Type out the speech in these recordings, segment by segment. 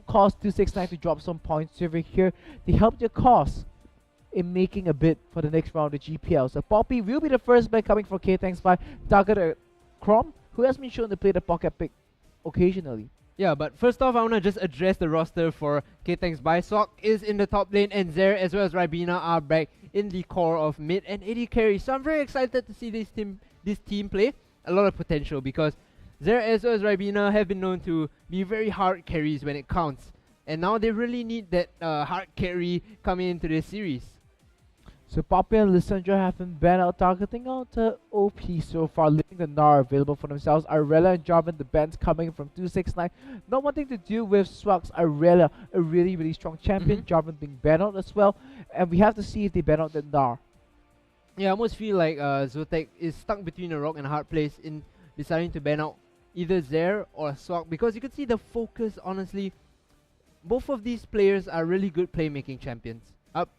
cause 269 to drop some points over here. They help their cause in making a bid for the next round of GPL. So Poppy will be the first bet coming for KTHXBAI. Target Crom, who has been shown to play the pocket pick occasionally. Yeah, but first off, I want to just address the roster for KTHXBAI. Swak is in the top lane, and Zer as well as Ribena are back in the core of mid and AD carry. So I'm very excited to see this team play. A lot of potential, because Zer as well as Ribena have been known to be very hard carries when it counts. And now they really need that hard carry coming into this series. So Poppy and Lissandra have been banned out, targeting out OP so far, leaving the Gnar available for themselves. Arella and Jarvan, the bans coming from 269. Not wanting to deal with Swag's Arella, a really strong champion. Jarvan being banned out as well. And we have to see if they ban out the Gnar. Yeah, I almost feel like Zotac is stuck between a rock and a hard place in deciding to ban out either Zer or Swag, because you can see the focus, honestly. Both of these players are really good playmaking champions.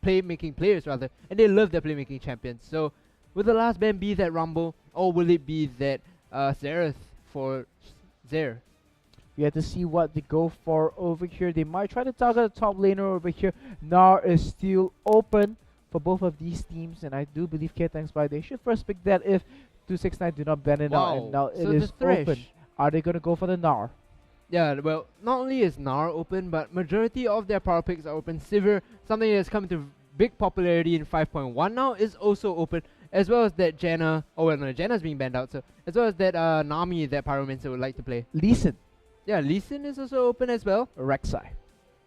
Playmaking players rather, and they love their playmaking champions. So will the last ban be that Rumble, or will it be that Xerath for Zer? We have to see what they go for over here. They might try to target the top laner over here. Gnar is still open for both of these teams, and I do believe KTHXBAI, they should first pick that if 269 do not ban it out, and now so it is open. Are they going to go for the Gnar? Yeah, well, not only is Gnar open, but majority of their power picks are open. Sivir, something that's come to big popularity in 5.1 now, is also open, as well as that Janna. Oh well, no, Janna's being banned out. So as well as that Nami that Pyromancer would like to play. Lee Sin. Yeah, Lee Sin is also open as well. Rek'Sai.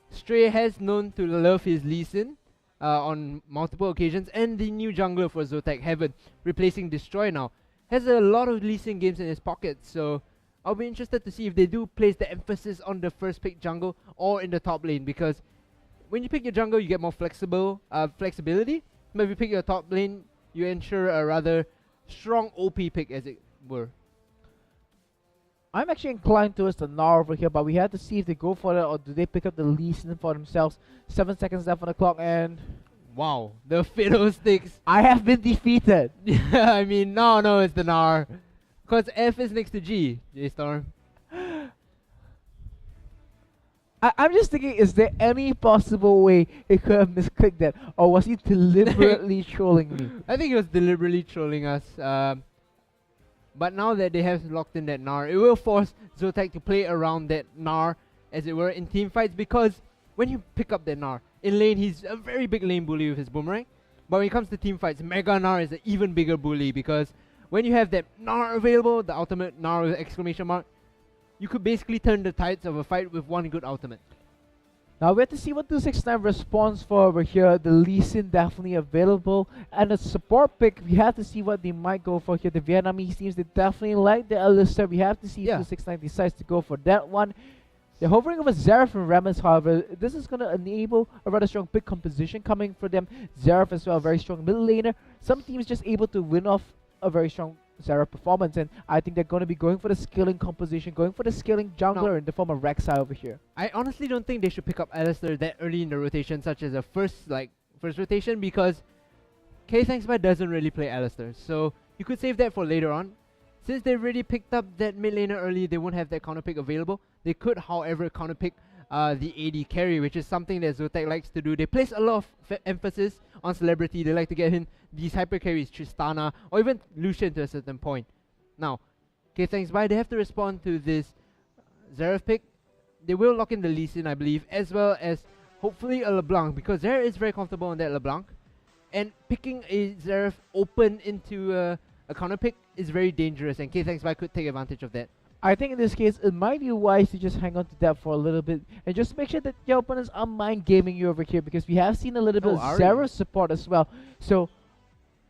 Stray has known to love his Lee Sin on multiple occasions, and the new jungler for Zotac, Heaven, replacing Destroy now, has a lot of Lee Sin games in his pocket. So I'll be interested to see if they do place the emphasis on the first pick jungle or in the top lane, because when you pick your jungle, you get more flexibility. But if you pick your top lane, you ensure a rather strong OP pick, as it were. I'm actually inclined towards the Gnar over here, but we have to see if they go for it or do they pick up the Lee Sin for themselves. 7 seconds left on the clock, and wow, the Fiddlesticks. I have been defeated. Yeah, I mean, no, it's the Gnar. Because F is next to G, J-Storm. I'm just thinking, is there any possible way he could have misclicked that? Or was he deliberately trolling me? I think he was deliberately trolling us. But now that they have locked in that Gnar, it will force Zotac to play around that Gnar, as it were, in team fights. Because when you pick up that Gnar, in lane, he's a very big lane bully with his boomerang. But when it comes to team fights, Mega Gnar is an even bigger bully, because when you have that Gnar available, the ultimate Gnar with exclamation mark, you could basically turn the tides of a fight with one good ultimate. Now we have to see what 269 responds for over here. The Lee Sin definitely available. And a support pick, we have to see what they might go for here. The Vietnamese teams, they definitely like the Alistar. We have to see if 269 decides to go for that one. They're hovering over Xerath and Rammus, however. This is going to enable a rather strong pick composition coming for them. Xerath as well, a very strong middle laner. Some teams just able to win off a very strong Xerath performance, and I think they're going to be going for the scaling composition, going for the scaling jungler in the form of Rek'Sai over here. I honestly don't think they should pick up Alistar that early in the rotation, such as a first rotation, because KTHXBAI doesn't really play Alistar. So you could save that for later on. Since they already picked up that mid laner early, they won't have that counter pick available. They could, however, counter pick the AD carry, which is something that Zotac likes to do. They place a lot of emphasis on celebrity. They like to get in these hyper carries, Tristana, or even Lucian to a certain point. Now, KTHXBAI, they have to respond to this Xerath pick. They will lock in the Lee Sin, I believe, as well as hopefully a LeBlanc, because Xerath is very comfortable on that LeBlanc. And picking a Xerath open into a counter pick is very dangerous, and KTHXBAI could take advantage of that. I think in this case, it might be wise to just hang on to that for a little bit and just make sure that your opponents are mind gaming you over here, because we have seen a little bit of Xerath support as well. So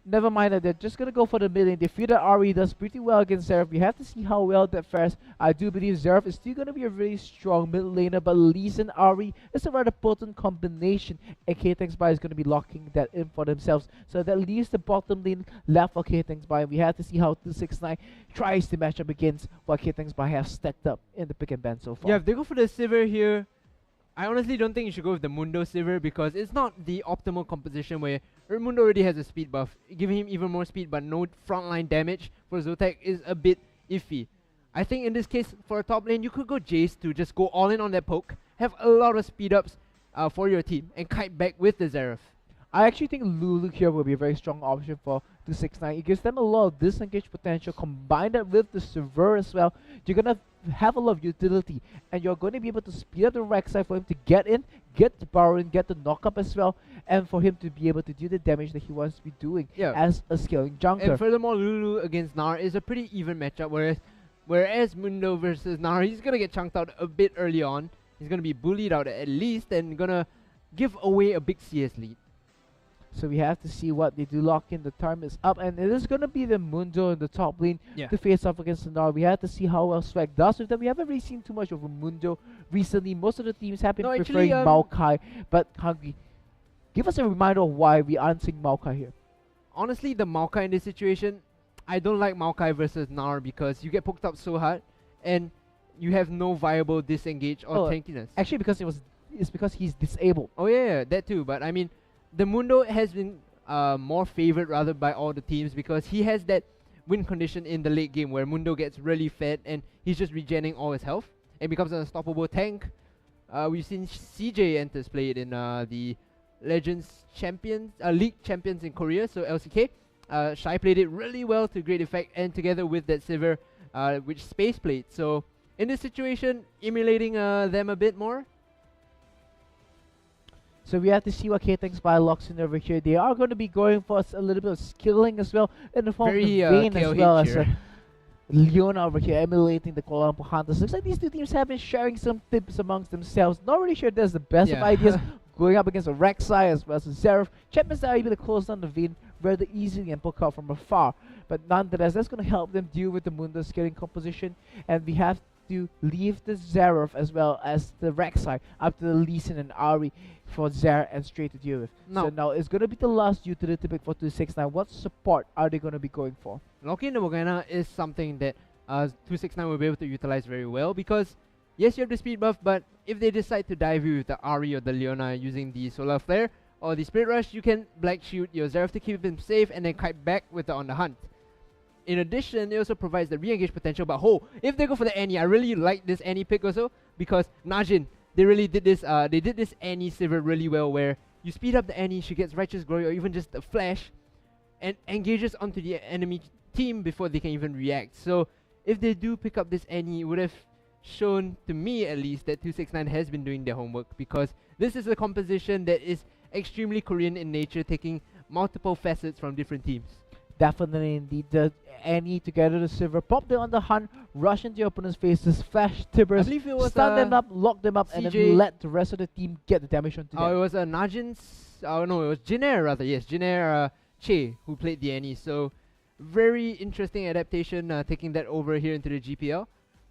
never mind that, they're just going to go for the mid lane. They feel that Ahri does pretty well against Xerath. We have to see how well that fares. I do believe Xerath is still going to be a really strong mid laner, but Lee Sin Ahri is a rather potent combination, and KTHXBAI is going to be locking that in for themselves. So that leaves the bottom lane left for KTHXBAI. We have to see how 269 tries to match up against what KTHXBAI have stacked up in the pick and ban so far. Yeah, if they go for the Sivir here, I honestly don't think you should go with the Mundo Sivir, because it's not the optimal composition where Mundo already has a speed buff. Giving him even more speed but no frontline damage for Zotac is a bit iffy. I think in this case, for a top lane, you could go Jace to just go all in on that poke, have a lot of speed ups for your team and kite back with the Zeref. I actually think Lulu here will be a very strong option for 269. It gives them a lot of disengage potential. Combine that with the Server as well, you're gonna have a lot of utility, and you're going to be able to speed up the Rek'Sai for him to get in, get the power in, get the knock-up as well, and for him to be able to do the damage that he wants to be doing as a scaling jungler. And furthermore, Lulu against Gnar is a pretty even matchup, whereas Mundo versus Gnar, he's gonna get chunked out a bit early on. He's gonna be bullied out at least, and gonna give away a big CS lead. So we have to see what they do. Lock in, the time is up, and it is going to be the Mundo in the top lane to face off against Gnar. We have to see how well Swag does with them. We haven't really seen too much of a Mundo recently. Most of the teams have been preferring Maokai, but Hungry, give us a reminder of why we aren't seeing Maokai here. Honestly, the Maokai in this situation, I don't like Maokai versus Gnar because you get poked up so hard, and you have no viable disengage or tankiness. Actually, because it's because he's disabled. Oh yeah, that too. But I mean, the Mundo has been more favored rather by all the teams because he has that win condition in the late game where Mundo gets really fed and he's just regenerating all his health and becomes an unstoppable tank. We've seen CJ Enters play it in the Legends Champions, League Champions in Korea, so LCK. Shai played it really well to great effect, and together with that Sivir, which Space played. So in this situation, emulating them a bit more. So we have to see what KTHXBAI locks in over here. They are going to be going for a little bit of skilling as well in the form of the Vayne as well as Leona over here emulating the Kuala Lumpur Hunters. Looks like these two teams have been sharing some tips amongst themselves. Not really sure that's the best of ideas. Going up against a Rek'Sai as well as a Zeref. Champions are able to close down the Vayne rather easily and poke out from afar. But nonetheless, that's going to help them deal with the Mundo scaling composition. And we have to leave the Zeref as well as the Rek'Sai up to the Lee Sin and Ahri for Zer and Straight to deal with. So now it's going to be the last utility pick for 269. What support are they going to be going for? Locking the Morgana is something that 269 will be able to utilize very well because yes, you have the speed buff, but if they decide to dive you with the Ahri or the Leona using the Solar Flare or the Spirit Rush, you can Black Shoot your Zeref to keep him safe and then kite back with the On the Hunt. In addition, it also provides the re-engage potential, but if they go for the Annie, I really like this Annie pick also because Najin, they really did this, they did this Annie Sivir really well where you speed up the Annie, she gets Righteous Glory or even just the Flash and engages onto the enemy team before they can even react. So if they do pick up this Annie, it would have shown to me at least that 269 has been doing their homework because this is a composition that is extremely Korean in nature, taking multiple facets from different teams. Definitely indeed. The Annie together the Sivir pop them on the hunt, rush into your opponent's faces, flash Tibbers, stun them up, lock them up, and then let the rest of the team get the damage onto them. It was Najin's, no, it was Jinair rather, yes, Jinair Che who played the Annie. So very interesting adaptation, taking that over here into the GPL.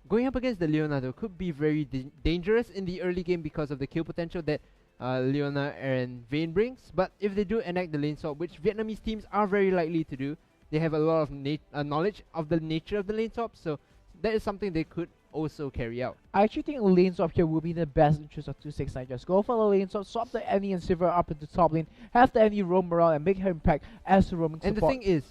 Going up against the Leona though could be very dangerous in the early game because of the kill potential that Leona and Vayne brings. But if they do enact the lane swap, which Vietnamese teams are very likely to do, they have a lot of knowledge of the nature of the lane swap, so that is something they could also carry out. I actually think a lane swap here will be in the best interest of 269. Just go for the lane swap the Annie and Sivir up into top lane, have the Annie roam around and make her impact as a roaming support. And the thing is,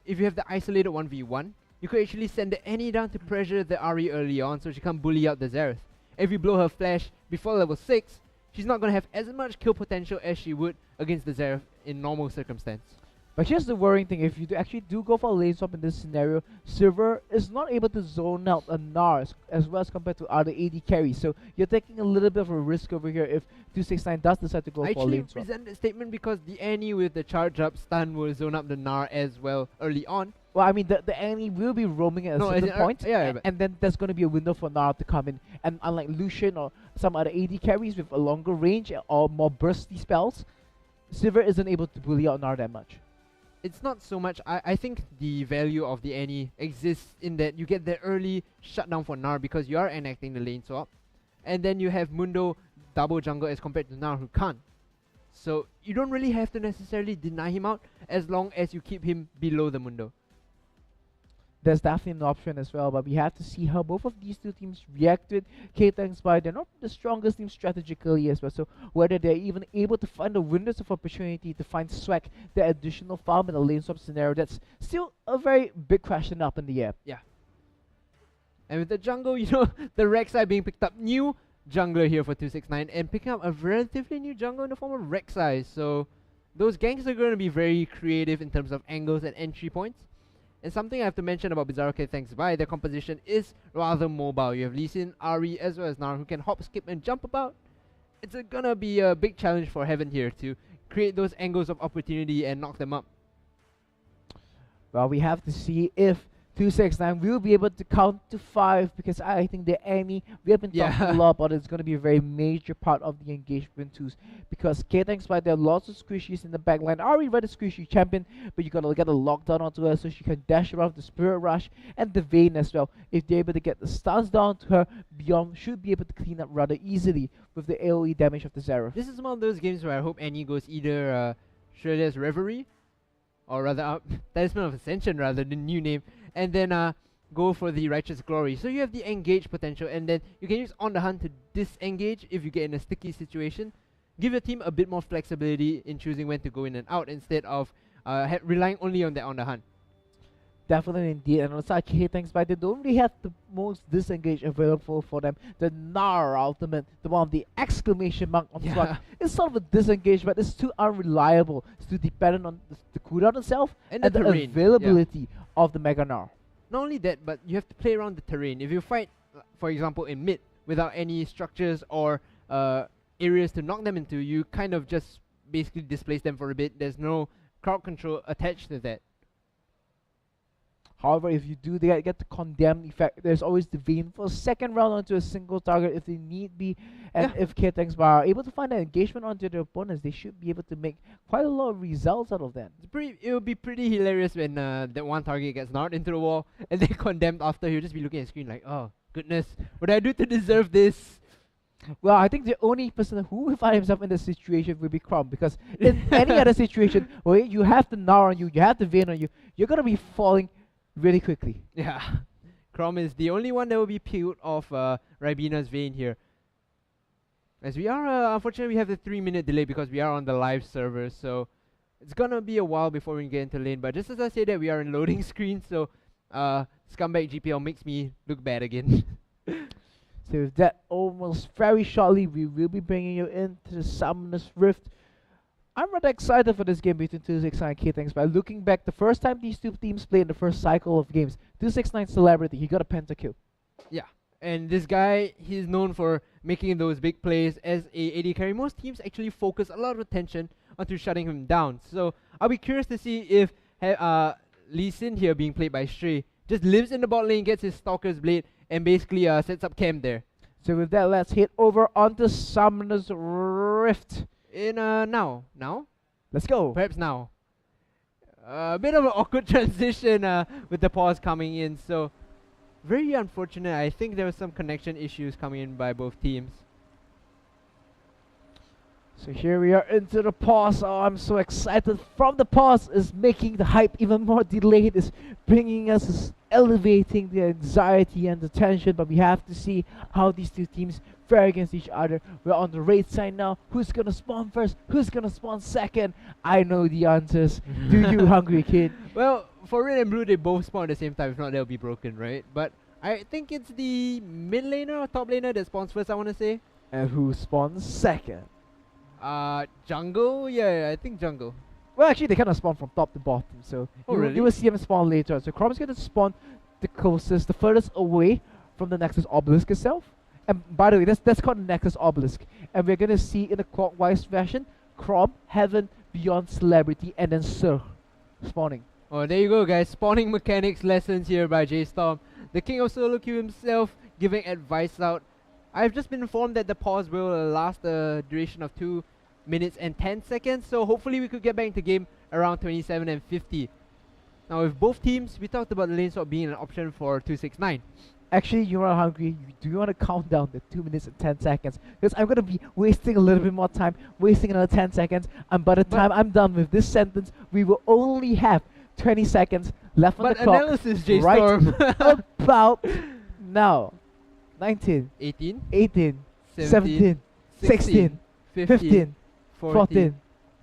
if you have the isolated 1v1, you could actually send the Annie down to pressure the Ahri early on so she can't bully out the Zeref. If you blow her flash before level 6, she's not going to have as much kill potential as she would against the Zeref in normal circumstance. But here's the worrying thing, if you actually do go for a lane swap in this scenario, Sivir is not able to zone out a Gnar as well as compared to other AD carries. So you're taking a little bit of a risk over here if 269 does decide to go for a lane swap. I actually present the statement because the Annie with the charge up stun will zone up the Gnar as well early on. Well, I mean, the Annie will be roaming at a certain point, and then there's going to be a window for Gnar to come in. And unlike Lucian or some other AD carries with a longer range or more bursty spells, Sivir isn't able to bully out Gnar that much. It's not so much. I think the value of the Annie exists in that you get the early shutdown for Gnar because you are enacting the lane swap. And then you have Mundo double jungle as compared to Gnar who can't. So you don't really have to necessarily deny him out as long as you keep him below the Mundo. There's definitely an option as well, but we have to see how both of these two teams react to it. KTHXBAI, they're not the strongest team strategically as well, so whether they're even able to find the windows of opportunity to find Swag, the additional farm in a lane swap scenario, that's still a very big question up in the air. Yeah. And with the jungle, you know, the Rek'Sai being picked up, new jungler here for 269 and picking up a relatively new jungler in the form of Rek'Sai. So those ganks are going to be very creative in terms of angles and entry points. And something I have to mention about Bizzaro KTHXBAI, their composition is rather mobile. You have Lee Sin, Ahri, as well as Nar, who can hop, skip, and jump about. It's gonna be a big challenge for Heaven here to create those angles of opportunity and knock them up. Well, we have to see if 269 will be able to count to 5, because I think the enemy, we have been talking a lot about it, it's going to be a very major part of the engagement tools, because KTHXBAI, there are lots of squishies in the backline. Already read a squishy champion, but you got to get a lockdown onto her so she can dash around the Spirit Rush and the Vayne as well. If they're able to get the stuns down to her, Beyond should be able to clean up rather easily with the AoE damage of the Zerath. This is one of those games where I hope Annie goes either Shredder's Reverie, or rather Talisman of Ascension, rather, the new name, and then go for the Righteous Glory. So you have the engage potential, and then you can use On the Hunt to disengage if you get in a sticky situation. Give your team a bit more flexibility in choosing when to go in and out instead of relying only on the On the Hunt. Definitely indeed, and on such KTHXBAI, they don't really have the most disengage available for them. The Nar ultimate, the one with the exclamation mark on the slot, it's sort of a disengage, but it's too unreliable. It's too dependent on the cooldown itself and the availability of the Mega Nar. Not only that, but you have to play around the terrain. If you fight, for example, in mid without any structures or areas to knock them into, you kind of just basically displace them for a bit. There's no crowd control attached to that. However, if you do get the condemn effect, there's always the Vayne for a second round onto a single target if they need be. And if KTHXBAI are able to find that engagement onto their opponents, they should be able to make quite a lot of results out of that. It would be pretty hilarious when that one target gets knocked into the wall and then condemned after. He'll just be looking at the screen like, oh, goodness, what did I do to deserve this? Well, I think the only person who will find himself in this situation will be Crom, because in any other situation where you have the Nar on you, you have the Vayne on you, you're going to be falling really quickly. Yeah, Crom is the only one that will be peeled off Ribina's Vayne here. As we are, unfortunately, we have the 3-minute delay because we are on the live server, so it's gonna be a while before we get into lane. But just as I say that, we are in loading screen, so Scumbag GPL makes me look bad again. So with that, almost very shortly, we will be bringing you into the Summoner's Rift. I'm rather excited for this game between 269 and KTHXBAI. Looking back, the first time these two teams played in the first cycle of games, 269 Celebrity, he got a pentakill. Yeah, and this guy, he's known for making those big plays as a AD carry. Most teams actually focus a lot of attention onto shutting him down. So I'll be curious to see if Lee Sin here, being played by Stray, just lives in the bot lane, gets his Stalker's Blade, and basically sets up camp there. So with that, let's head over onto Summoner's Rift. In now? Let's go. Perhaps now. A bit of an awkward transition with the pause coming in, so very unfortunate. I think there were some connection issues coming in by both teams. So here we are into the pause. Oh, I'm so excited. From the pause is making the hype even more delayed. It's bringing us, is elevating the anxiety and the tension. But we have to see how these two teams fare against each other. We're on the raid side now. Who's gonna spawn first? Who's gonna spawn second? I know the answers. Do you, Hungry Kid? Well, for red and blue, they both spawn at the same time. If not, they'll be broken, right? But I think it's the mid laner or top laner that spawns first, I want to say. And who spawns second? Jungle? Yeah, I think jungle. Well, actually, they kind of spawn from top to bottom, so you will see them spawn later. So Chrom's going to spawn the closest, the furthest away from the Nexus Obelisk itself. And by the way, that's called the Nexus Obelisk. And we're going to see in a clockwise fashion, Chrom, Heaven, Beyond, Celebrity, and then Sir spawning. Oh, there you go, guys. Spawning mechanics lessons here by J-Storm. The king of solo queue himself giving advice out. I've just been informed that the pause will last a duration of 2 minutes and 10 seconds, so hopefully we could get back into game around 27 and 50. Now with both teams, we talked about the lane swap being an option for 269. Actually, you are hungry. Do you want to count down the 2 minutes and 10 seconds? Because I'm going to be wasting a little bit more time, wasting another 10 seconds, and by the time I'm done with this sentence, we will only have 20 seconds left on the clock. But analysis, J-Storm. Right about now. 19, 18, 18, 17, 16, 15, 14,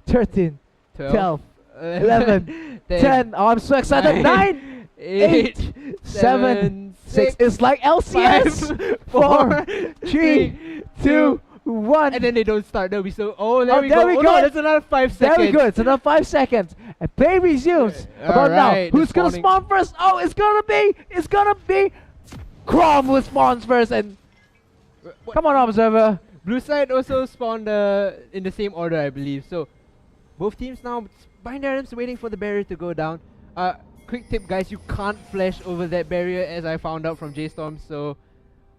13, 12, 11, 10. Oh, I'm so excited. 9, 8, 7, 6. It's like LCS. 4, 3, 2, 1. And then they don't start. There we so. Oh, there we there go. we Oh, go. no, that's another 5 seconds. Very good. It's another 5 seconds. And play resumes. About now. Who's gonna spawn first? Oh, it's gonna be Crom who spawns first. And come on, Observer. Blue side also spawned in the same order, I believe. So both teams now bind their arms, waiting for the barrier to go down. Quick tip, guys: you can't flash over that barrier, as I found out from J-Storm. So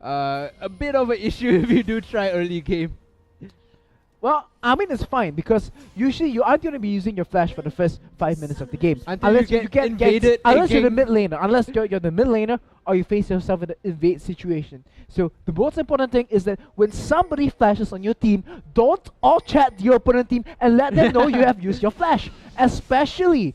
a bit of an issue if you do try early game. Well, I mean, it's fine because usually you aren't going to be using your flash for the first 5 minutes of the game. Unless you get invaded. Unless you're the mid laner. Unless you're the mid laner or you face yourself in an invade situation. So the most important thing is that when somebody flashes on your team, don't all chat the opponent team and let them know you have used your flash. Especially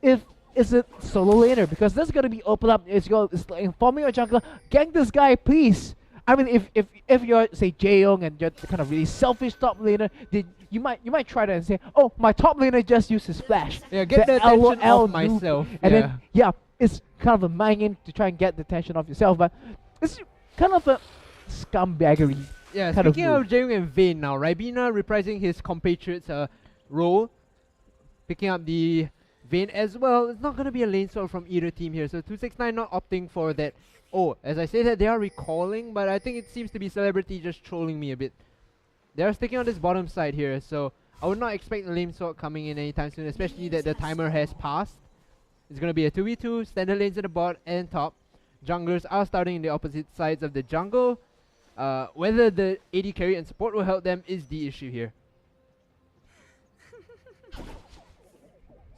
if it's a solo laner, because that's going to be open up. It's like informing your jungler, gank this guy, please. I mean, if you're, say, Jaeyoung and you're the kind of really selfish top laner, then you might try that and say, oh, my top laner just used his flash. Yeah, get the attention of myself. And then, it's kind of a mind game to try and get the attention of yourself, but it's kind of a scumbaggery. Yeah, speaking of Jaeyoung and Vayne now, Ribena reprising his compatriot's role, picking up the Vayne as well. It's not going to be a lane swap from either team here, so 269 not opting for that. Oh, as I say that, they are recalling, but I think it seems to be Celebrity just trolling me a bit. They are sticking on this bottom side here, so I would not expect the lane swap coming in anytime soon, especially that the timer has passed. It's going to be a 2v2, standard lanes at the bot and top. Junglers are starting in the opposite sides of the jungle. Whether the AD carry and support will help them is the issue here.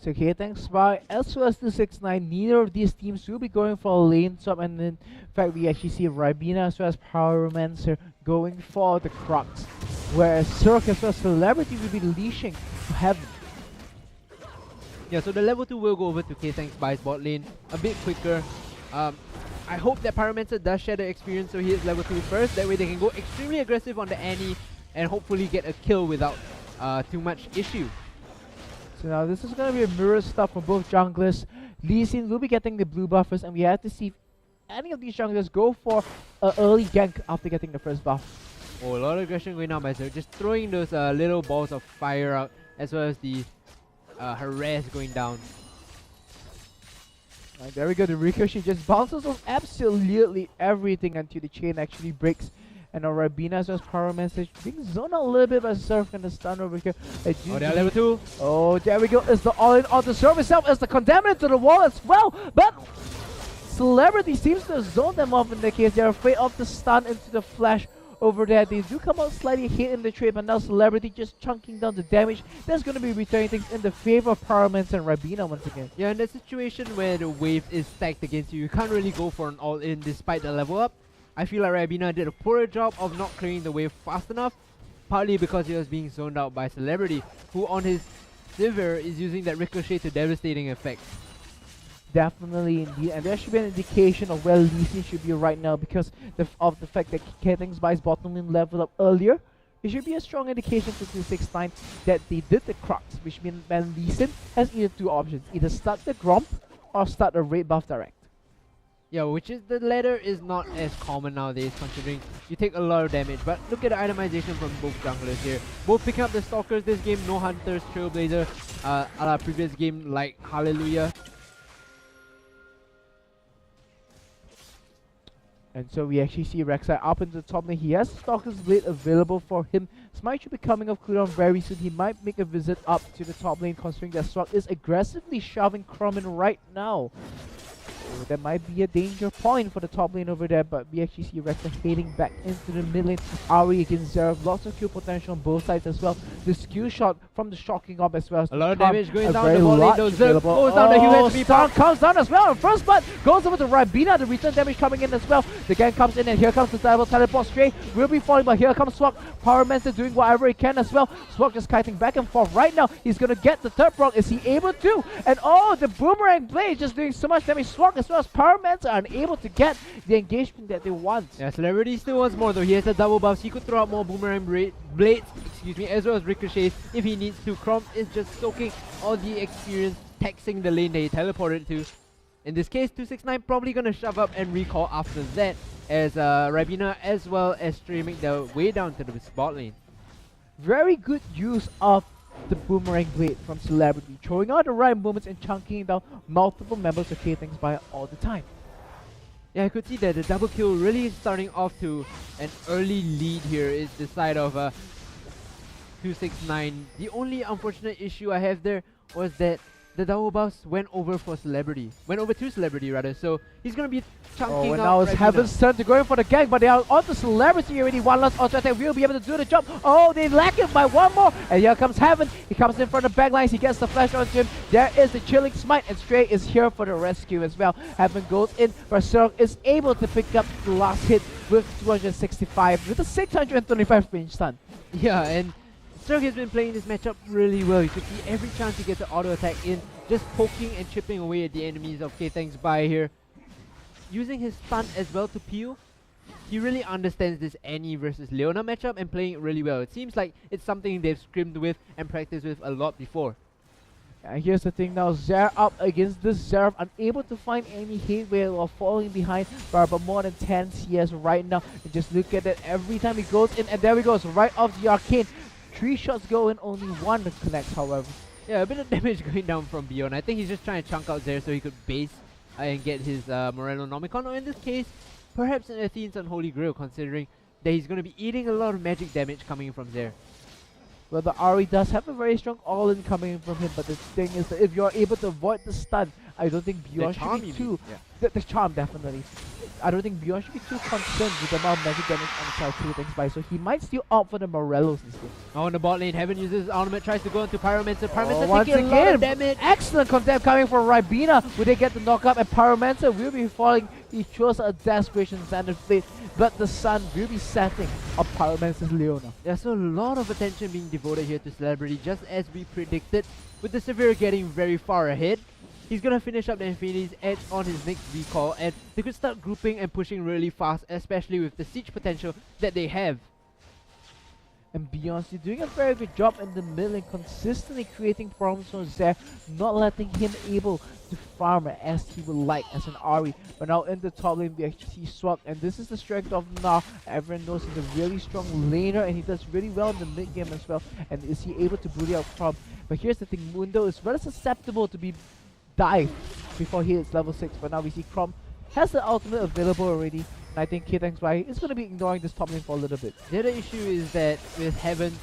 So KTHXBAI as well as 269, neither of these teams will be going for a lane swap, and in fact we actually see Ribena as well as Pyromancer going for the Crux, whereas Cirque as well as Celebrity will be leashing to Heaven. Yeah, so the level 2 will go over to KTHXBAI's bot lane a bit quicker. I hope that Pyromancer does share the experience, so he is level 2 first, that way they can go extremely aggressive on the Annie and hopefully get a kill without too much issue. So now this is going to be a mirror stuff from both junglers. Lee Sin will be getting the blue buffers, and we have to see if any of these junglers go for an early gank after getting the first buff. Oh, a lot of aggression going on by Zerg, just throwing those little balls of fire out, as well as the harass going down. Right, there we go, the Ricochet just bounces off absolutely everything until the chain actually breaks. And now Ribena as well as Pyromancer being zoned out a little bit by Surf and the stun over here. Oh, they are level 2. Oh, there we go. It's the all-in on the Surf itself as the Contaminant to the wall as well. But Celebrity seems to zone them off in the case. They're afraid of the stun into the flash over there. They do come out slightly hit in the trade, but now Celebrity just chunking down the damage. That's going to be returning things in the favor of Pyromancer and Ribena once again. Yeah, in that situation where the wave is stacked against you, you can't really go for an all-in despite the level up. I feel like Ribena did a poor job of not clearing the wave fast enough, partly because he was being zoned out by Celebrity, who on his Sivir is using that Ricochet to devastating effect. Definitely indeed, and there should be an indication of where Lee Sin should be right now because of the fact that KTHXBAI's bottom lane leveled up earlier. It should be a strong indication to 269 that they did the Crux, which means that Lee Sin has either two options, either start the Gromp or start a raid buff direct. Yeah, which is the latter is not as common nowadays, considering you take a lot of damage. But look at the itemization from both junglers here. Both picking up the Stalkers this game, no Hunters, Trailblazer, a la previous game like Hallelujah. And so we actually see Rek'Sai up into the top lane. He has Stalker's Blade available for him. Smite should be coming off cooldown very soon. He might make a visit up to the top lane, considering that Swag is aggressively shoving Crom in right now. So that might be a danger point for the top lane over there, but we actually see Rek'Sai heading back into the mid lane. Ari against Zerg, lots of kill potential on both sides as well. The skill shot from the shocking up as well. A lot of damage going down the bot lane. Zerg goes down the USB stun comes down as well. First blood goes over to Ribena. The return damage coming in as well. The gang comes in and here comes the double teleport stray. Will be falling, but here comes Swag. Pyromancer doing whatever he can as well. Swag just kiting back and forth right now. He's gonna get the third proc. Is he able to? And oh, the boomerang blade just doing so much damage. Swag as well as Pyromancer are unable to get the engagement that they want. Yeah, Celebrity still wants more though. He has a double buff. He could throw out more boomerang blades, as well as ricochets if he needs to. Crom is just soaking all the experience, taxing the lane that he teleported to. In this case, 269 probably gonna shove up and recall after that, as Ribena as well as Stray make their way down to the bot lane. Very good use of the boomerang blade from Celebrity, throwing out the right moments and chunking down multiple members of KTHXBAI all the time. Yeah, I could see that the double kill really starting off to an early lead here is the side of 269. The only unfortunate issue I have there was that the double buffs went over for Celebrity. Went over to Celebrity rather, so he's gonna be chunking and up now it's Heaven's turn to go in for the gank, but they are on the Celebrity already. One last auto attack will be able to do the job. Oh, they lack it by one more, and here comes Heaven. He comes in front of the backlines, he gets the flash onto him. There is the chilling smite, and Stray is here for the rescue as well. Heaven goes in, Berserk is able to pick up the last hit with 265 with a 625 range stun. Yeah, and Zerg has been playing this matchup really well. You can see every chance he gets an auto attack in, just poking and chipping away at the enemies of KTHXBAI here. Using his stun as well to peel, he really understands this Annie versus Leona matchup and playing it really well. It seems like it's something they've scrimmed with and practiced with a lot before. And here's the thing now, Zer up against this Zerf, unable to find any headway or falling behind by about more than 10 CS right now. And just look at that, every time he goes in, and there he goes, right off the arcane. 3 shots go in, only 1 connects however. Yeah, a bit of damage going down from Beyond. I think he's just trying to chunk out Zer so he could base and get his Morello Nomicon, or in this case, perhaps an Athene's Unholy Grail, considering that he's going to be eating a lot of magic damage coming in from Zer. Well, the Ari does have a very strong all-in coming in from him, but the thing is that if you're able to avoid the stun, I don't think Beyond should be too... The charm, definitely. I don't think Beyond should be too concerned with the amount of magic damage on the side of KTHXBAI, so he might still opt for the Morellos instead. Oh, in the bot lane, Heaven uses his ultimate, tries to go into Pyromancer. Pyromancer once taking again, a lot of damage. Excellent contempt coming from Ribena. Will they get the knockup? And Pyromancer will be falling. He chose a Desperation Standard Fate, but the sun will be setting on Pyromancer's Leona. Yeah, so a lot of attention being devoted here to Celebrity, just as we predicted, with the Severe getting very far ahead. He's gonna finish up the Infinity's Edge on his next recall, and they could start grouping and pushing really fast, especially with the siege potential that they have. And Beyonce doing a very good job in the mid lane, consistently creating problems for Zer, not letting him able to farm as he would like as an Ari. But now in the top lane we actually see Swap, and this is the strength of Nar. Everyone knows he's a really strong laner and he does really well in the mid game as well. And is he able to bully out Crom? But here's the thing, Mundo is rather susceptible to be dive before he hits level 6, but now we see Crom has the ultimate available already, and I think KTHXBAI is going to be ignoring this top lane for a little bit. The other issue is that with Heaven's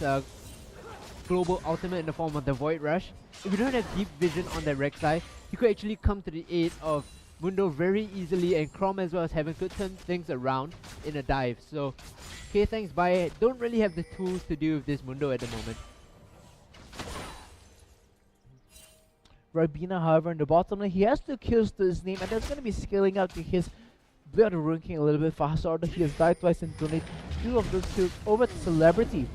global ultimate in the form of the Void Rush, if you don't have deep vision on that Rek'Sai, you could actually come to the aid of Mundo very easily, and Crom as well as Heaven could turn things around in a dive. So KTHXBAI don't really have the tools to deal with this Mundo at the moment. Ribena, however, in the bottom lane, he has 2 kills to his name, and that's going to be scaling up to his Blade of the Ruin King a little bit faster, although he has died twice and donated 2 of those kills over to Celebrity.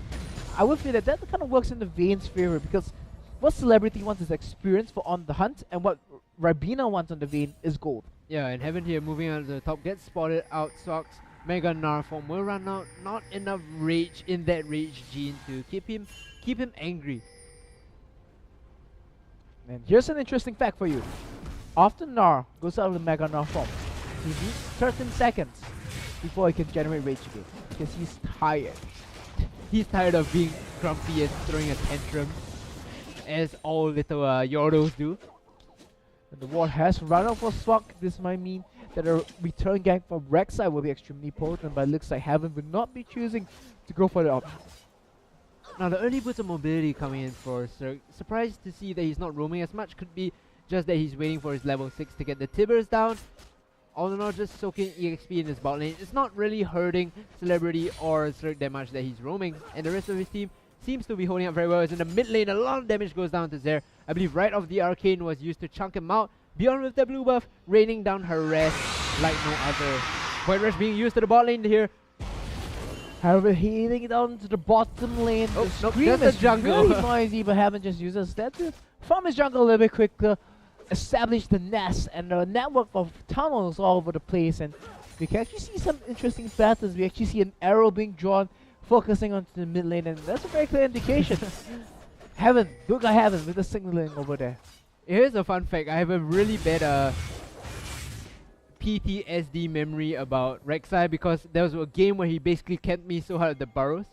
I would feel that that kind of works in the Vayne's favor, because what Celebrity wants is experience for on the hunt, and what Ribena wants on the Vayne is gold. Yeah, and Heaven here moving on to the top, gets spotted out, Sox, Mega Gnar form will run out, not enough rage in that rage gene to keep him angry. And here's an interesting fact for you. Often Gnar goes out of the Mega Gnar form, he needs certain seconds before he can generate rage again, because he's tired. He's tired of being grumpy and throwing a tantrum, as all little Yordos do. And the ward has run out for Swak. This might mean that a return gank from Rek'Sai will be extremely potent, but it looks like Heaven will not be choosing to go for the option. Now the early boots of mobility coming in for Zerg. Surprised to see that he's not roaming as much. Could be just that he's waiting for his level 6 to get the Tibbers down. All in all, just soaking EXP in his bot lane. It's not really hurting Celebrity or Zerg that much that he's roaming. And the rest of his team seems to be holding up very well. As in the mid lane, a lot of damage goes down to Zer. I believe right off the arcane was used to chunk him out. Beyond with the blue buff, raining down harass like no other. Void Rush being used to the bot lane here. However, healing it down to the bottom lane. Oh, the nope, scream that's is the jungle. really noisy, but Heaven just uses that to farm his jungle a little bit quicker, establish the nest and the network of tunnels all over the place, and we can actually see some interesting patterns. We actually see an arrow being drawn, focusing onto the mid lane, and that's a very clear indication. Heaven, look at Heaven with the signaling over there. Here's a fun fact. I have a really bad PTSD memory about Rek'Sai, because there was a game where he basically camped me so hard at the burrows,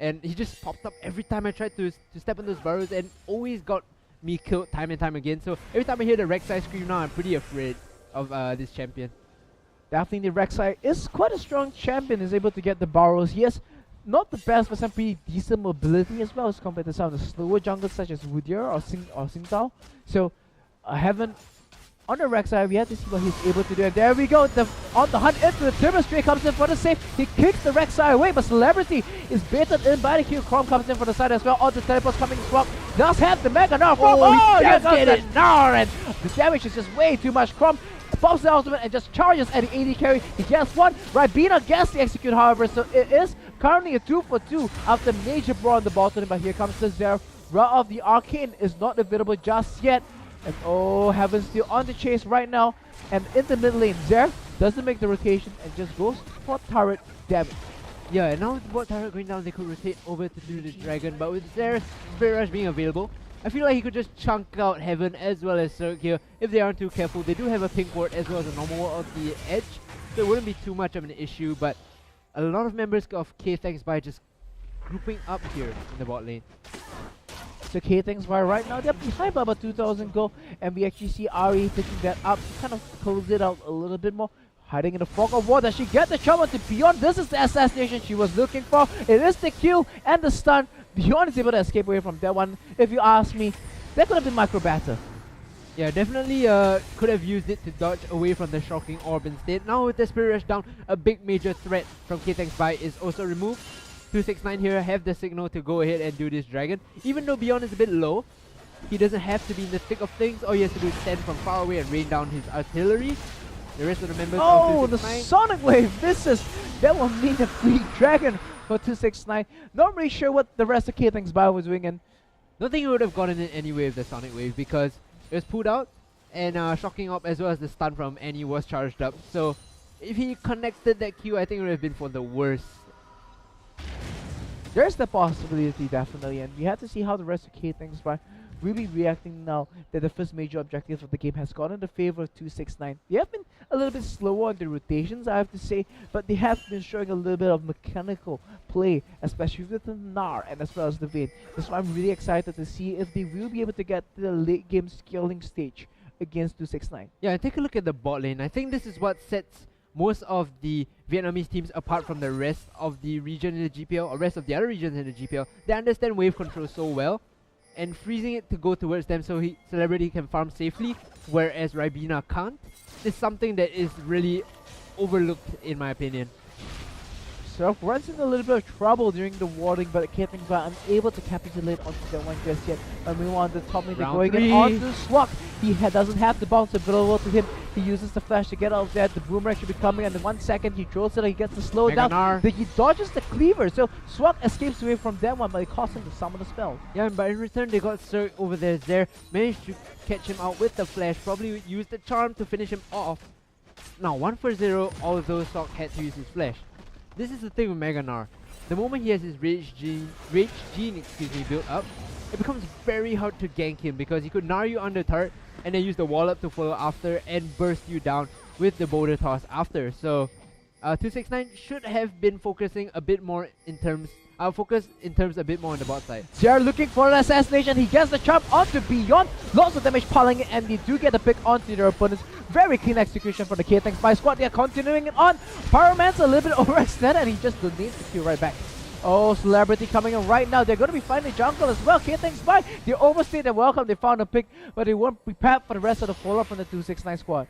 and he just popped up every time I tried to step on those burrows, and always got me killed time and time again. So every time I hear the Rek'Sai scream now, I'm pretty afraid of this champion. Definitely, Rek'Sai is quite a strong champion. Is able to get the burrows. He has not the best, but some pretty decent mobility as well as compared to some of the slower junglers such as Wudir or Singtao. So, haven't on the Rek'Sai, we have to see what he's able to do. And there we go, on the hunt into the Timber Stray comes in for the save. He kicks the Rek'Sai away, but Celebrity is baited in by the Q. Chrome comes in for the side as well. All the teleports coming Swap does have the Mega Gnar. Oh, he does get it! Gnar, and the damage is just way too much. Chrome pops the ultimate and just charges at the AD carry. He gets one. Ribena gets the execute, however, so it is currently a 2 for 2 after major brawl on the bottom. But here comes the Zero. Ra of the Arcane is not available just yet. And oh, Heaven still on the chase right now. And in the mid lane, Zerf doesn't make the rotation and just goes for turret damage. Yeah, and now with the bot turret going down, they could rotate over to do the dragon. But with Zerf's Spirit Rush being available, I feel like he could just chunk out Heaven as well as Zerg here if they aren't too careful. They do have a pink ward as well as a normal ward on the edge, so it wouldn't be too much of an issue. But a lot of members of KTHXBAI just grouping up here in the bot lane. So KTHXBAI right now, they're behind by about 2,000 gold, and we actually see Ari picking that up to kind of close it out a little bit more. Hiding in the fog of war. Does she get the charm onto Beyond? This is the assassination she was looking for. It is the kill and the stun. Beyond is able to escape away from that one. If you ask me, that could have been micro batter. Yeah, definitely could have used it to dodge away from the shocking orb instead. Now with the Spirit Rush down, a big major threat from KTHXBAI is also removed. 269 here have the signal to go ahead and do this dragon. Even though Beyond is a bit low, he doesn't have to be in the thick of things. All he has to do is stand from far away and rain down his artillery. The rest of the members of 269. The Sonic Wave misses. That will mean a free dragon for 269. Not really sure what the rest of KTHXBAI was doing, and don't think he would have gotten it anyway with the Sonic Wave because it was pulled out, and shocking up as well as the stun from Annie was charged up. So if he connected that Q, I think it would have been for the worst. There's the possibility, definitely, and we have to see how the rest of KTHXBAI will be reacting now that the first major objective of the game has gone in the favor of 269. They have been a little bit slower on the rotations, I have to say, but they have been showing a little bit of mechanical play, especially with the Gnar and as well as the Vayne. That's why I'm really excited to see if they will be able to get to the late game scaling stage against 269. Yeah, and take a look at the bot lane. I think this is what sets most of the Vietnamese teams apart from the rest of the region in the GPL, or rest of the other regions in the GPL. They understand wave control so well, and freezing it to go towards them so Celebrity can farm safely, whereas Ribena can't, is something that is really overlooked in my opinion. Surf runs into a little bit of trouble during the warding, but KTHXBAI unable to capitulate onto that one just yet. And we want the top lane going in onto Swak. He doesn't have the bounce available to him. He uses the flash to get out of there. The boomerang should be coming, and in 1 second he draws it. He gets the slow down. He dodges the cleaver, so Swak escapes away from that one, but it costs him to summon the spell. Yeah, but in return they got Zerg over there. Managed to catch him out with the flash. Probably used the charm to finish him off. Now 1 for 0. Although Swak had to use his flash. This is the thing with Mega Gnar. The moment he has his Rage Gene built up, it becomes very hard to gank him because he could Gnar you on the turret and then use the wall up to follow after and burst you down with the boulder toss after. So 269 should have been focusing a bit more in terms a bit more on the bot side. They're looking for an assassination. He gets the chop onto Beyond. Lots of damage piling in, and they do get the pick onto their opponents. Very clean execution for the KTHXBAI squad. They're continuing it on. Pyroman's a little bit overextended, and he just donates the kill right back. Oh, Celebrity coming in right now. They're going to be finding jungle as well. KTHXBAI, they overstayed their welcome. They found a pick, but they weren't prepared for the rest of the follow-up from the 269 squad.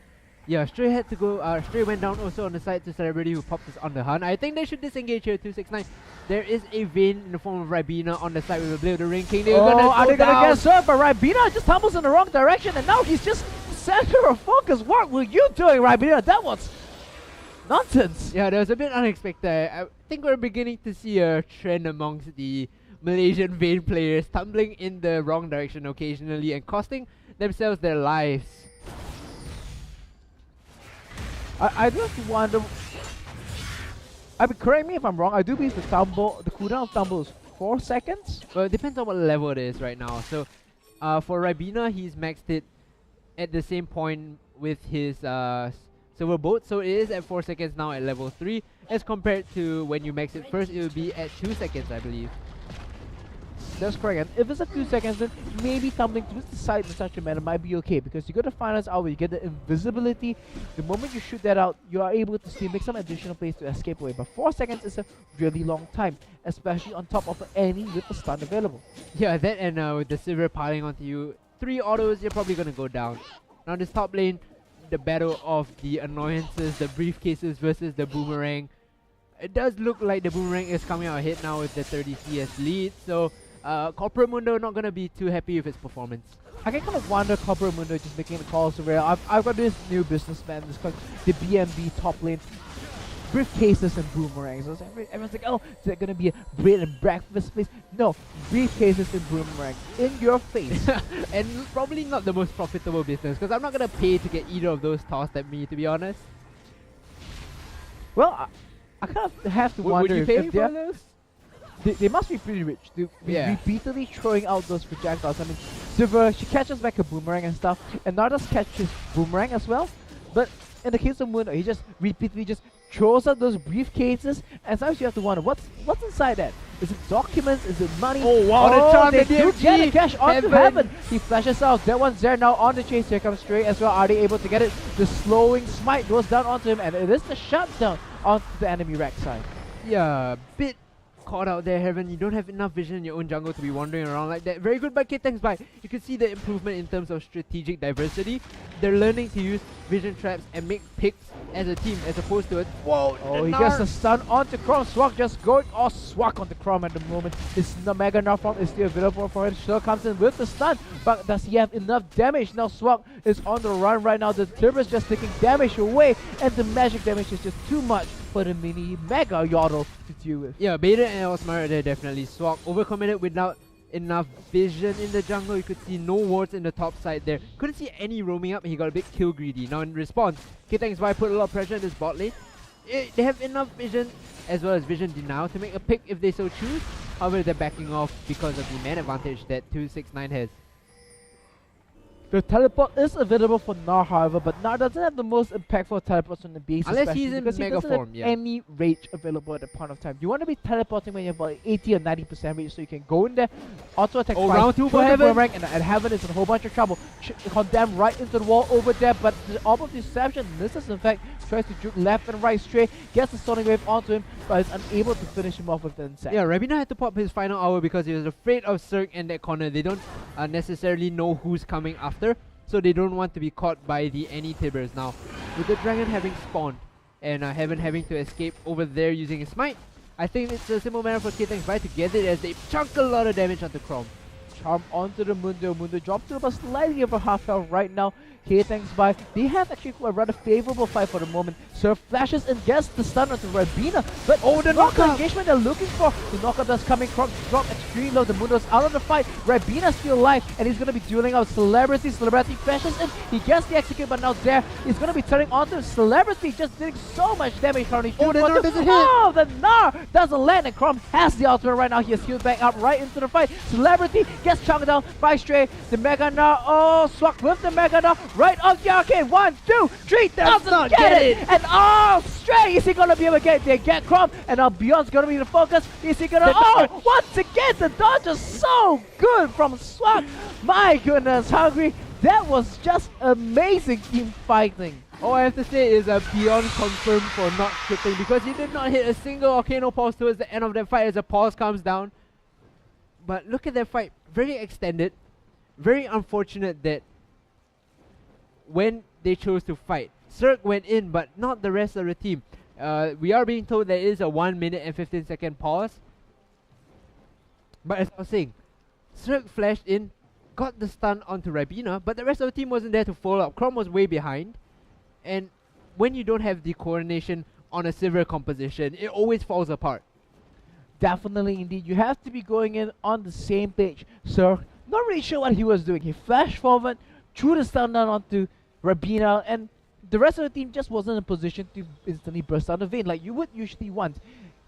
Yeah, Stray had to go. Stray went down also on the side to Celebrity, who popped this on the hunt. I think they should disengage here. 269. There is a Vayne in the form of Ribena on the side with a Blade of the Ring King. Are they gonna get served? But Ribena just tumbles in the wrong direction, and now he's just center of focus. What were you doing, Ribena? That was nonsense. Yeah, that was a bit unexpected. I think we're beginning to see a trend amongst the Malaysian Vayne players tumbling in the wrong direction occasionally and costing themselves their lives. I do have to wonder. Correct me if I'm wrong. I do believe the cooldown of tumble is 4 seconds. Well, it depends on what level it is right now. So, for Ribena, he's maxed it at the same point with his Silver Bolt, so it is at 4 seconds now at level 3, as compared to when you max it first, it will be at 2 seconds, I believe. That's correct. And if it's a 2 seconds, then maybe tumbling to the side in such a manner might be okay, because you got to find us out where you get the invisibility. The moment you shoot that out, you are able to still make some additional plays to escape away. But 4 seconds is a really long time, especially on top of any with the stun available. Yeah, that and with the silver piling onto you, 3 autos, you're probably gonna go down. Now this top lane, the battle of the annoyances, the briefcases versus the boomerang. It does look like the boomerang is coming out ahead now with the 30 CS lead, so Corporate Mundo not gonna be too happy with its performance. I can kind of wonder Corporate Mundo just making the calls where I've got this new businessman, this called the BNB top lane. Briefcases and boomerangs. So everyone's like, oh, is that gonna be a bread and breakfast place? No, briefcases and boomerangs in your face. And probably not the most profitable business, because I'm not gonna pay to get either of those tossed at me, to be honest. Well, I kind of have to wonder would you pay if for those? They must be pretty rich to be Yeah. repeatedly throwing out those projectiles. I mean, Silver, she catches back a boomerang and stuff, and Nardas catches boomerang as well. But in the case of Mundo, he just repeatedly just throws out those briefcases, and sometimes you have to wonder, what's inside that? Is it documents? Is it money? Oh wow, the charm, they the do DMG, get a cash onto Heaven. Heaven. He flashes out. That one's there now on the chase. Here comes Stray as well. Are they able to get it? The slowing smite goes down onto him, and it is the shutdown onto the enemy rack side. Yeah, bit caught out there, Heaven. You don't have enough vision in your own jungle to be wandering around like that. Very good by KTHXBAI. You can see the improvement in terms of strategic diversity. They're learning to use vision traps and make picks as a team, as opposed to a whoa. Oh, he gets a stun onto Chrome. Swag just going off Swag onto Chrome at the moment. His Mega Nerf form is still available for him. Still comes in with the stun, but does he have enough damage? Now Swag is on the run right now. The Turbo is just taking damage away, and the magic damage is just too much for the mini Mega Yordle to deal with. Yeah, Beta and Osmara there definitely. Swag overcommitted without enough vision in the jungle. You could see no wards in the top side there. Couldn't see any roaming up, and he got a bit kill greedy. Now in response, KTHXBAI put a lot of pressure on this bot lane. They have enough vision as well as vision denial to make a pick if they so choose. However, they're backing off because of the man advantage that 269 has. The teleport is available for Nar, however, but Nar doesn't have the most impactful teleports on the base, unless he's in because mega he doesn't form, have yeah. any rage available at the point of time. You want to be teleporting when you have about 80 or 90% rage, so you can go in there, auto attack twice, round 2 for throw the Heaven. boomerang, and Heaven is in a whole bunch of trouble. Condemn right into the wall over there, but the Orb of Deception misses. In fact, tries to juke left and right straight, gets the Sonic Wave onto him, but is unable to finish him off with the Insect. Yeah, Rabina had to pop his final hour because he was afraid of Cirque in that corner. They don't necessarily know who's coming after, so they don't want to be caught by the any Tibbers. Now, with the dragon having spawned and Heaven having to escape over there using his smite, I think it's a simple matter for KTHXBAI to get it as they chunk a lot of damage onto Chrome. Charm onto the Mundo. Mundo drops to about slightly over half health right now. KTHXBAI, they have actually a rather favorable fight for the moment. Surf flashes and gets the stun onto Rabina, but the knockout engagement they're looking for. The knockout does come in, drop extreme low. The Mundo's out of the fight. Rabina's still alive, and he's going to be dueling out Celebrity. Celebrity flashes in, he gets the execute, but now there, he's going to be turning onto Celebrity, just doing so much damage currently. Oh, the Nar doesn't hit! Oh, the Nar doesn't land, and Chrome has the ultimate right now. He has healed back up right into the fight. Celebrity gets chunked down by Stray. The Mega Nar, oh, Swag with the Mega Nar, right off the arcade. 1, 2, 3, doesn't get it! And oh, Stray, is he gonna be able to get there? Get Chrome, and now Beyond's gonna be the focus. Is he gonna, oh, once again, the dodge is so good from Swag. My goodness, Hungry, that was just amazing team fighting. All I have to say is Beyond confirmed for not tripping because he did not hit a single Volcano Pulse towards the end of that fight as the pulse comes down. But look at that fight, very extended, very unfortunate that when they chose to fight, Cirque went in but not the rest of the team. We are being told there is a 1 minute and 15-second pause. But as I was saying, Cirque flashed in, got the stun onto Rabina, but the rest of the team wasn't there to follow up. Chrome was way behind. And when you don't have the coordination on a silver composition, it always falls apart. Definitely, indeed. You have to be going in on the same page. So, not really sure what he was doing. He flashed forward, threw the stun down onto Rabina, and the rest of the team just wasn't in a position to instantly burst out the vein like you would usually want.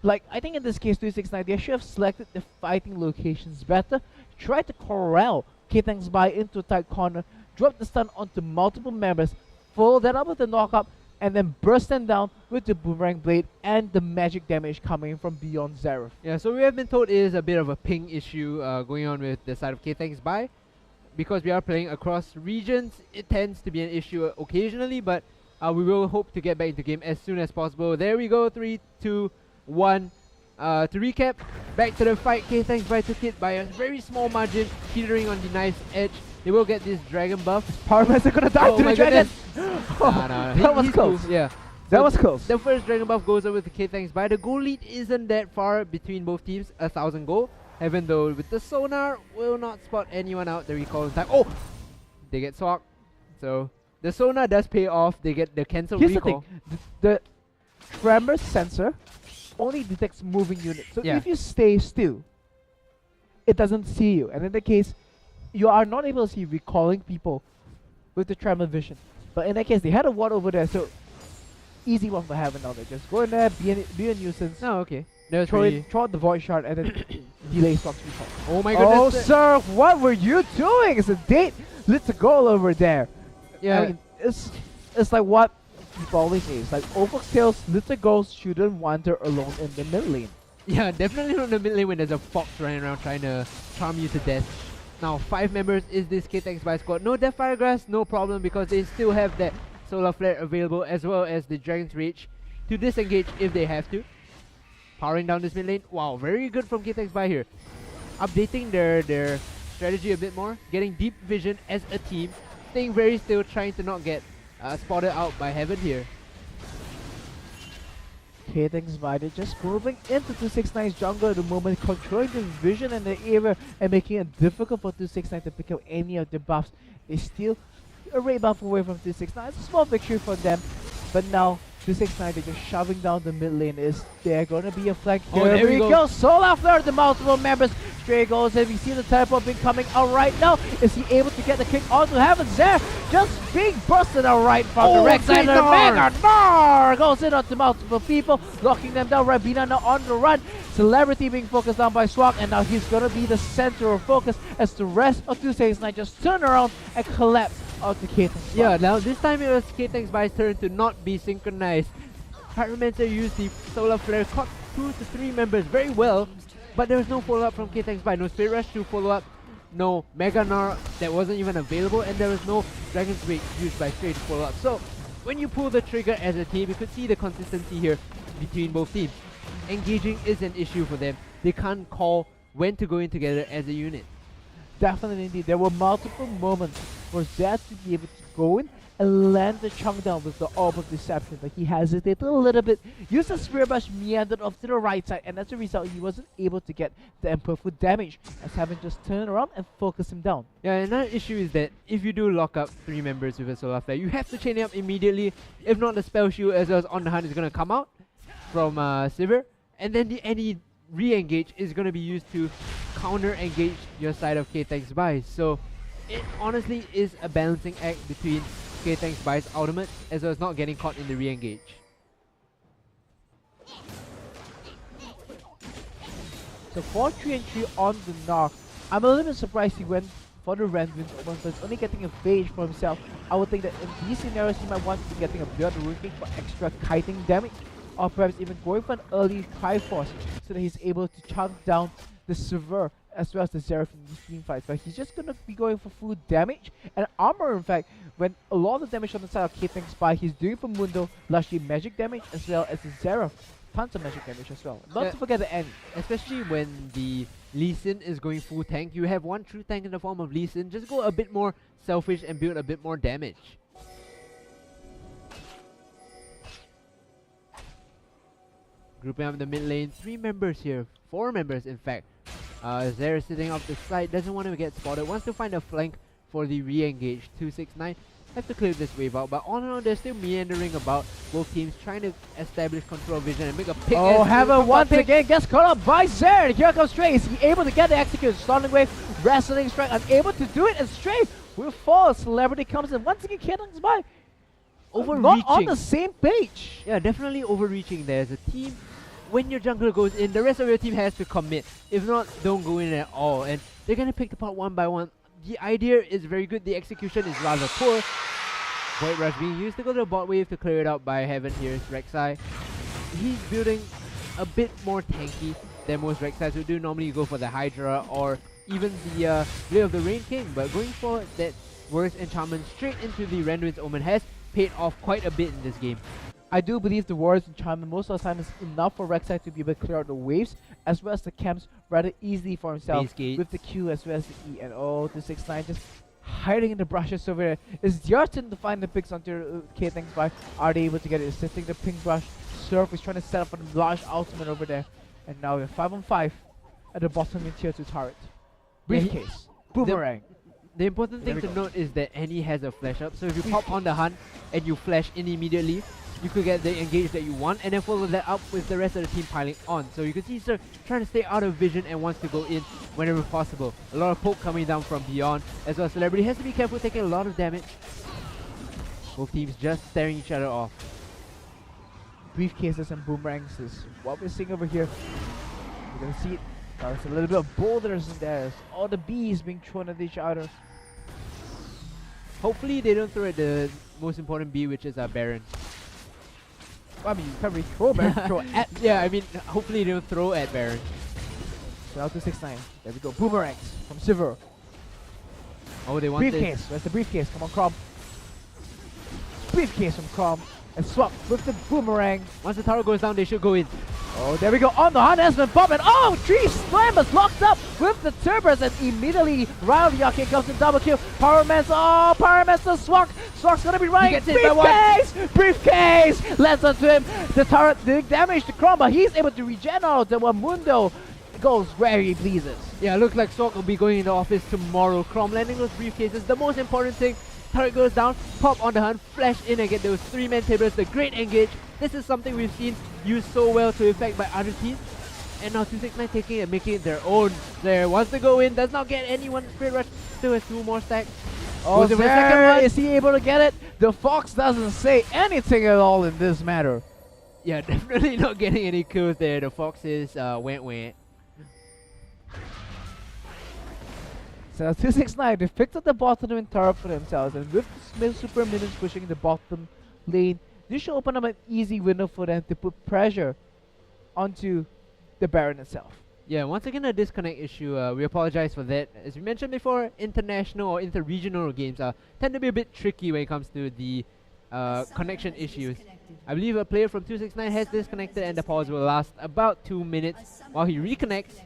Like, I think in this case, 269, they should have selected the fighting locations better, tried to corral KTHXBAI into a tight corner, drop the stun onto multiple members, follow that up with the knockup, and then burst them down with the boomerang blade and the magic damage coming from beyond Zero. Yeah, so we have been told it is a bit of a ping issue going on with the side of KTHXBAI. Because we are playing across regions, it tends to be an issue occasionally, but we will hope to get back into game as soon as possible. There we go, 3, 2, 1. To recap, back to the fight. KTHXBAI took it by a very small margin, teetering on the nice edge. They will get this dragon buff. Power Master gonna die to the dragon! That was close. Cool. Yeah. That was close. The first dragon buff goes over to KTHXBAI. The goal lead isn't that far between both teams, 1,000 gold. Even though with the sonar, will not spot anyone out the recall in time. Oh! They get swapped. So, the sonar does pay off. They get the cancel recall. Here's the thing. The tremor sensor only detects moving units. So Yeah. if you stay still, it doesn't see you. And in that case, you are not able to see recalling people with the tremor vision. But in that case, they had a ward over there, so easy one for Heaven now. They just go in there, be a nuisance. Oh, okay. Throw out the void shard and then delay Swag's recall. Oh my goodness. Oh, sir, what were you doing? It's a date. Let's goal over there. Yeah. I mean, it's like what people always say. It's like Overkill little girls shouldn't wander alone in the mid lane. Yeah, definitely not in the mid lane when there's a fox running around trying to charm you to death. Now, 5 members is this KTHXBAI squad. No Death Fire Grass, no problem, because they still have that Solar Flare available as well as the Dragon's Rage to disengage if they have to. Powering down this mid lane. Wow, very good from KTHXBAI here. Updating their strategy a bit more. Getting deep vision as a team. Staying very still, trying to not get spotted out by Heaven here. KTHXBAI, they're just moving into 269's jungle at the moment, controlling the vision and the area and making it difficult for 269 to pick up any of the buffs. They steal a ray buff away from 269. It's a small victory for them, but now 269, they're just shoving down the mid lane. Is there gonna be a flank? Oh, there we go. Solar Flare, the multiple members. Stray goes in. We see the teleport being coming out right now. Is he able to get the kick onto Heaven? There, just being busted out right from the Rex and the Mega Gnar goes in onto multiple people, locking them down. Rabina now on the run. Celebrity being focused on by Swag, and now he's gonna be the center of focus as the rest of 269 just turn around and collapse out to KTHXBAI. Yeah, now this time it was KTHXBAI's turn to not be synchronized. Pyromancer used the Solar Flare, caught 2 to 3 members very well, but there was no follow-up from KTHXBAI. No Spirit Rush to follow up, no Mega Gnar that wasn't even available, and there was no Dragon's Rage used by Stray to follow up. So, when you pull the trigger as a team, you could see the consistency here between both teams. Engaging is an issue for them. They can't call when to go in together as a unit. Definitely indeed. There were multiple moments for Zed to be able to go in and land the chunk down with the Orb of Deception, but he hesitated a little bit, used the Spirit Rush, meandered off to the right side, and as a result, he wasn't able to get the Emperor full damage, as Heaven just turned around and focused him down. Yeah, another issue is that if you do lock up 3 members with a Solar Flare, you have to chain it up immediately. If not, the Spell Shield as well as On the Hunt is going to come out from Sivir, and then any re-engage is going to be used to counter-engage your side of KTHXBAI. So it honestly is a balancing act between KTHXBAI's ultimate as well as not getting caught in the re-engage. So 4-3 and 3 on the Gnar. I'm a little bit surprised he went for the Rendwins open, but it's only getting a phage for himself. I would think that in these scenarios he might want to be getting a Blood Rune King for extra kiting damage, or perhaps even going for an early Triforce so that he's able to chunk down the Sivir as well as the Zeref in these team fights. But he's just gonna be going for full damage and armor. In fact, when a lot of the damage on the side of KTHXBAI, he's doing for Mundo largely magic damage as well as the Zeref. Tons of magic damage as well. Not to forget the end. Especially when the Lee Sin is going full tank, you have one true tank in the form of Lee Sin. Just go a bit more selfish and build a bit more damage. Grouping up in the mid lane, 3 members here, 4 members in fact. Zera sitting off the side, doesn't want to get spotted, wants to find a flank for the re-engage. 269 have to clear this wave out, but all in all they're still meandering about, both teams trying to establish control vision and make a pick. Oh, Heaven once again gets caught up by Zera. Here comes Stray. Is he able to get the execute? Stunning wave, wrestling strike, unable to do it, and Stray will fall. Celebrity comes in once again. KTHXBAI overreaching. Not on the same page. Yeah, definitely overreaching there as a team. When your jungler goes in, the rest of your team has to commit. If not, don't go in at all. And they're gonna pick apart one by one. The idea is very good, the execution is rather poor. Void Rush being used to go to the bot wave to clear it out by Heaven. Here's Rek'Sai. He's building a bit more tanky than most Rek'Sais would do. Normally you go for the Hydra or even the Blade of the Rain King, but going for that Worst Enchantment straight into the Randuin's Omen has paid off quite a bit in this game. I do believe the Warrior's Enchantment most of the time is enough for Rek'Sai to be able to clear out the waves as well as the camps rather easily for himself with the Q as well as the E. And oh, the 6-9 just hiding in the brushes over there. It's your turn to find the picks onto KTHXBAI. Are they able to get it? Assisting the pink brush. Surf is trying to set up a large ultimate over there. And now we're 5 on 5 at the bottom in tier 2 turret. Briefcase. Boomerang. The important thing to note is that Annie has a flash up, so if you pop on the hunt and you flash in immediately, you could get the engage that you want and then follow that up with the rest of the team piling on. So you can see Sir trying to stay out of vision and wants to go in whenever possible. A lot of poke coming down from beyond, as well as Celebrity has to be careful taking a lot of damage. Both teams just staring each other off. Briefcases and boomerangs is what we're seeing over here. You're gonna see it. There's a little bit of boulders in there. All the bees being thrown at each other. Hopefully they don't throw at the most important bee, which is Baron. I mean, you can't really throw Baron, throw at. Yeah, I mean, hopefully they don't throw at Baron. So out to 6-9. There we go. Boomerangs from Silver. Oh, they want briefcase. This. Where's the briefcase? Come on, Crom. Briefcase from Crom. And swap with the boomerang. Once the tower goes down, they should go in. Oh, there we go. On the hunt has been popped. And oh, 3 slammers locked up with the turbers. And immediately, Ryle Yake comes in double kill. Power Man's. Oh, Power Man's the Swag. Swag's gonna be right. Briefcase! Briefcase! Lands onto him. The turret did damage to Crom, but he's able to regen out. The Wamundo goes where he pleases. Yeah, looks like Swag will be going into office tomorrow. Crom landing those briefcases. The most important thing. Turret goes down, pop on the hunt, flash in and get those 3-man tables, the great engage. This is something we've seen used so well to effect by other teams. And now 269 taking it and making it their own. There wants to go in, does not get anyone. Spirit Rush still has 2 more stacks. Oh, the second one. Is he able to get it? The Fox doesn't say anything at all in this matter. Yeah, definitely not getting any kills there. The Fox is went. So 269, they picked up the bottom and turret for themselves, and with the super minions pushing the bottom lane, this should open up an easy window for them to put pressure onto the Baron itself. Yeah, once again a disconnect issue. We apologize for that. As we mentioned before, international or inter-regional games tend to be a bit tricky when it comes to the connection issues. I believe a player from 269 has disconnected and the pause will last about 2 minutes while he reconnects.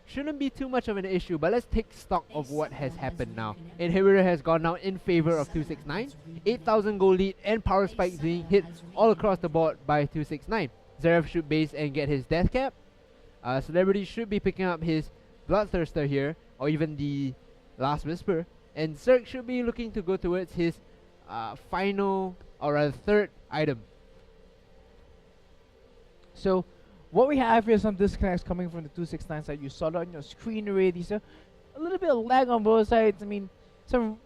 Shouldn't be too much of an issue, but let's take stock of what has happened now. Inhibitor has gone now in favor of 269. 8,000 gold lead and power spikes being hit all across the board by 269. Zeref should base and get his death cap. Celebrity should be picking up his Bloodthirster here, or even the Last Whisper. And Zerg should be looking to go towards his final, or rather third item. So, what we have here is some disconnects coming from the 269 side. You saw that on your screen already. So, a little bit of lag on both sides. I mean, the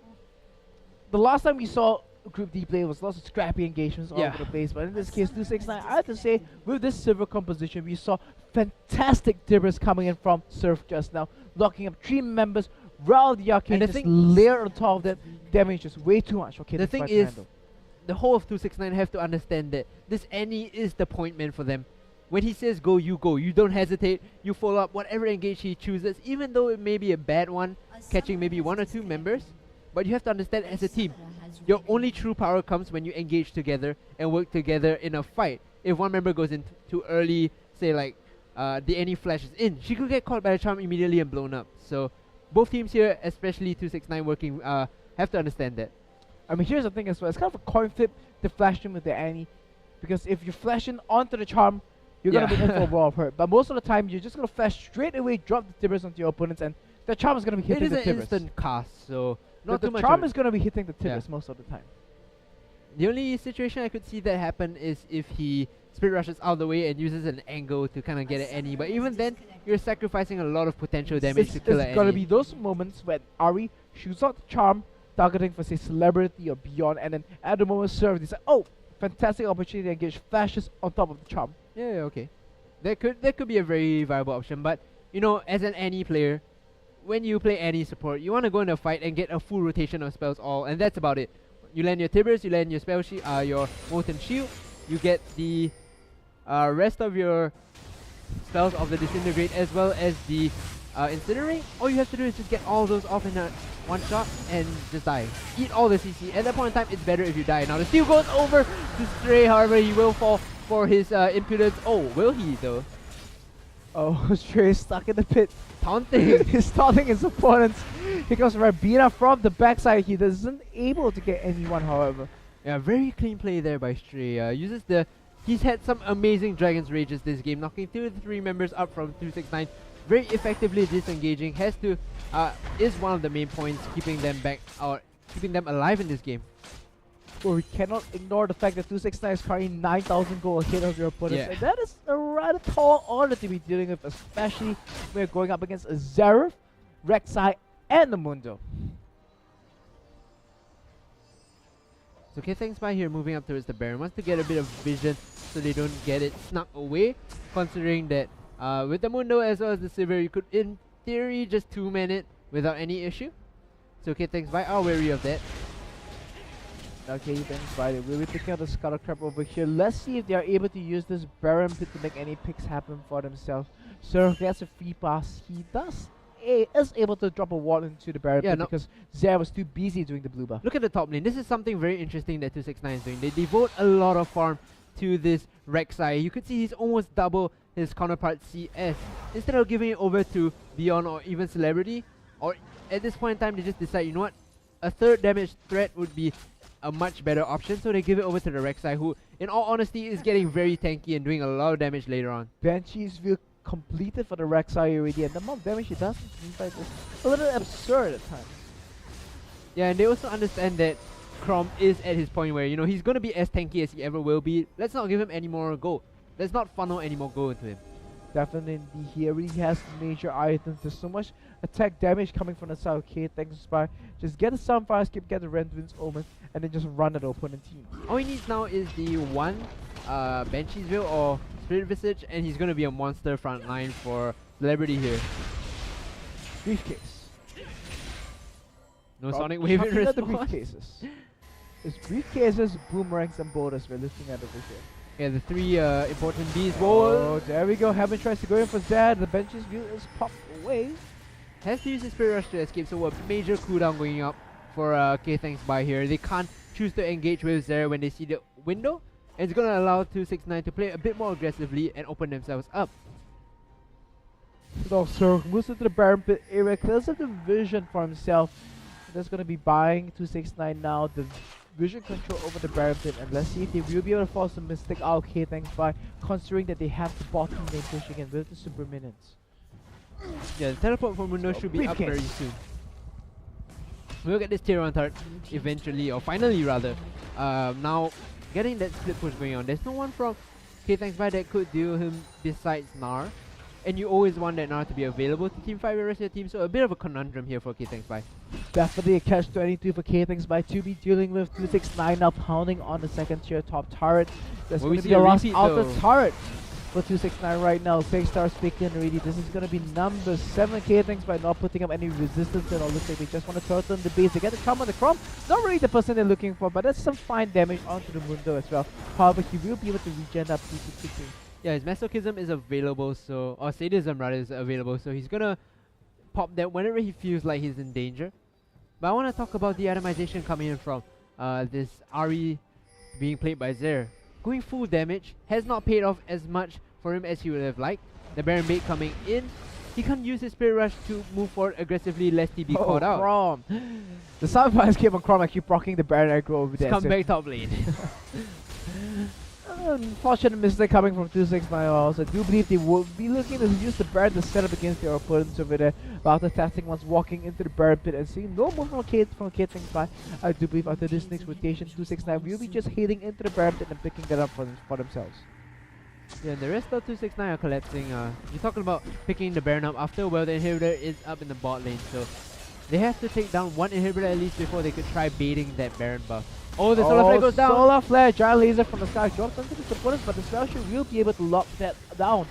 last time we saw Group D play was lots of scrappy engagements all over the place. But in this case, 269, I have to say, with this silver composition, we saw fantastic dibbles coming in from Surf just now, locking up 3 members. Ryle the Arcane just layer on top of that. Damage is way too much. Okay, the thing is, the whole of 269 have to understand that this Annie is the point man for them. When he says go, you go. You don't hesitate. You follow up whatever engage he chooses, even though it may be a bad one, catching maybe 1 or 2 members. But you have to understand, as a team, your only true power comes when you engage together and work together in a fight. If one member goes in too early, say like the Annie flashes in, she could get caught by the charm immediately and blown up. So both teams here, especially 269 working, have to understand that. I mean, here's the thing as well. It's kind of a coin flip to flash in with the Annie, because if you flash in onto the charm, you're gonna be in for a brawl of hurt. But most of the time, you're just gonna flash straight away, drop the timbers onto your opponents, and the charm is gonna be hitting the timbers. It is an instant cast, so not too much. The charm is gonna be hitting the timbers most of the time. The only situation I could see that happen is if he Spirit Rushes out of the way and uses an angle to kind of get at Annie. But even then, you're sacrificing a lot of potential damage to kill Annie. It's gonna be those moments when Ari shoots out the charm, targeting for say Celebrity or beyond, and then at the moment Surf decides, oh, fantastic opportunity to engage, flashes on top of the charm. Yeah, okay. That could be a very viable option, but you know, as an Annie player, when you play Annie support, you want to go in a fight and get a full rotation of spells and that's about it. you land your Tibbers, you land your spell shield, your Molten Shield, you get the rest of your spells of the Disintegrate as well as the Incinerate. All you have to do is just get all those off in a one shot and just die. Eat all the CC. At that point in time, it's better if you die. Now the steal goes over to Stray, however, he will fall for his impudence. Oh, will he though? Oh, Stray is stuck in the pit. Taunting. He's taunting his opponents. He comes Rabina from the backside. He isn't able to get anyone, however. Yeah, very clean play there by Stray. Uses the... He's had some amazing Dragon's Rages this game, knocking 2 of the 3 members up from 269. Very effectively disengaging. Has to... is one of the main points keeping them back, or keeping them alive in this game. Well, we cannot ignore the fact that 269 is currently 9,000 gold ahead of your opponents. Yeah. And that is a rather tall order to be dealing with, especially when you're going up against a Xerath, Rek'Sai, and the Mundo. So KTHXBAI here moving up towards the Baron. Wants to get a bit of vision so they don't get it snuck away. Considering that with the Mundo as well as the Silver, you could in theory just 2-man it without any issue. So KTHXBAI are wary of that. Okay, thanks, by the way. We'll be picking out the Scuttle Crab over here. Let's see if they are able to use this Baron Pit to make any picks happen for themselves. So that's a free pass. He is able to drop a ward into the Baron Pit because Xerath was too busy doing the blue buff. Look at the top lane. This is something very interesting that 269 is doing. They devote a lot of farm to this Rek'Sai. You could see he's almost double his counterpart CS. Instead of giving it over to Beyond or even Celebrity, or at this point in time they just decide, you know what, a third damage threat would be a much better option, so they give it over to the Rek'Sai, who in all honesty is getting very tanky and doing a lot of damage later on. Banshee's view completed for the Rek'Sai already, and the amount of damage he does in teamfight is a little absurd at times. Yeah, and they also understand that Chrom is at his point where, you know, he's going to be as tanky as he ever will be. Let's not give him any more gold. Let's not funnel any more gold into him. Definitely, he already has major items. There's so much attack damage coming from the side. Okay, KTHXBAI. Just get the Sunfire Skip, get the Rendwind's Omen, and then just run at the opponent team. All he needs now is the one Banshee's Veil or Spirit Visage, and he's going to be a monster front line for Celebrity here. Briefcase. No Sonic Wave in response. The briefcases. It's briefcases, boomerangs, and boulders we're looking at over here. Yeah, the 3 important Bs. Whoa! Oh, there we go. Heaven tries to go in for Zed. The Bench's view is popped away. Has to use his Spirit Rush to escape, so a major cooldown going up for KTHXBAI here. They can't choose to engage with Zera when they see the window, and it's going to allow 269 to play a bit more aggressively and open themselves up. So moves into the Baron Pit area, clears up the vision for himself. That's going to be buying 269 now the vision control over the Baron Pit, and let's see if they will be able to force a mistake out. KTHXBAI, considering that they have the bottom lane pushing and with the super minions. Yeah, the teleport for Mundo should be up very soon. We'll get this tier 1 turret eventually, or finally rather. Now, getting that split push going on. There's no one from KTHXBAI that could deal him besides Gnar. And you always want that Gnar to be available to teamfight with the rest of your team, so a bit of a conundrum here for KTHXBAI. Definitely a catch-22 for KTHXBAI to be dealing with 269 now pounding on the second tier top turret. There's going to be a rush outer turret for 269 right now. Fake Star speaking already. This is going to be number 7 KTHXBAI not putting up any resistance at all. Looks like they just want to turtle in the base. They get the Chrom on the Chrom. Not really the person they're looking for, but that's some fine damage onto the Mundo as well. However, he will be able to regen up pretty quickly. Yeah, his Masochism is available, so, or Sadism rather is available, so he's gonna pop that whenever he feels like he's in danger. But I want to talk about the atomization coming in from this Ahri being played by Xer. Going full damage has not paid off as much for him as he would have liked. The Baron Bait coming in, he can't use his Spirit Rush to move forward aggressively lest he be caught out. Chrom. The Sunfire Skip on Chrom, I keep rocking the Baron aggro over there. Come back top lane. Unfortunate mistake coming from 269 also. I do believe they will be looking to use the Baron to set up against their opponents over there. But after testing once walking into the Baron Pit and seeing no movement from KTHXBAI, I do believe after this next rotation, 269 will be just heading into the Baron Pit and picking that up for themselves. Yeah, the rest of 269 are collapsing. You're talking about picking the Baron up after, well, the inhibitor is up in the bot lane, so they have to take down one inhibitor at least before they could try baiting that Baron buff. Oh, the Solar Flare goes down! Solar Flare, Giant Laser from the sky drops onto the opponents, but the Spell Shield will be able to lock that down.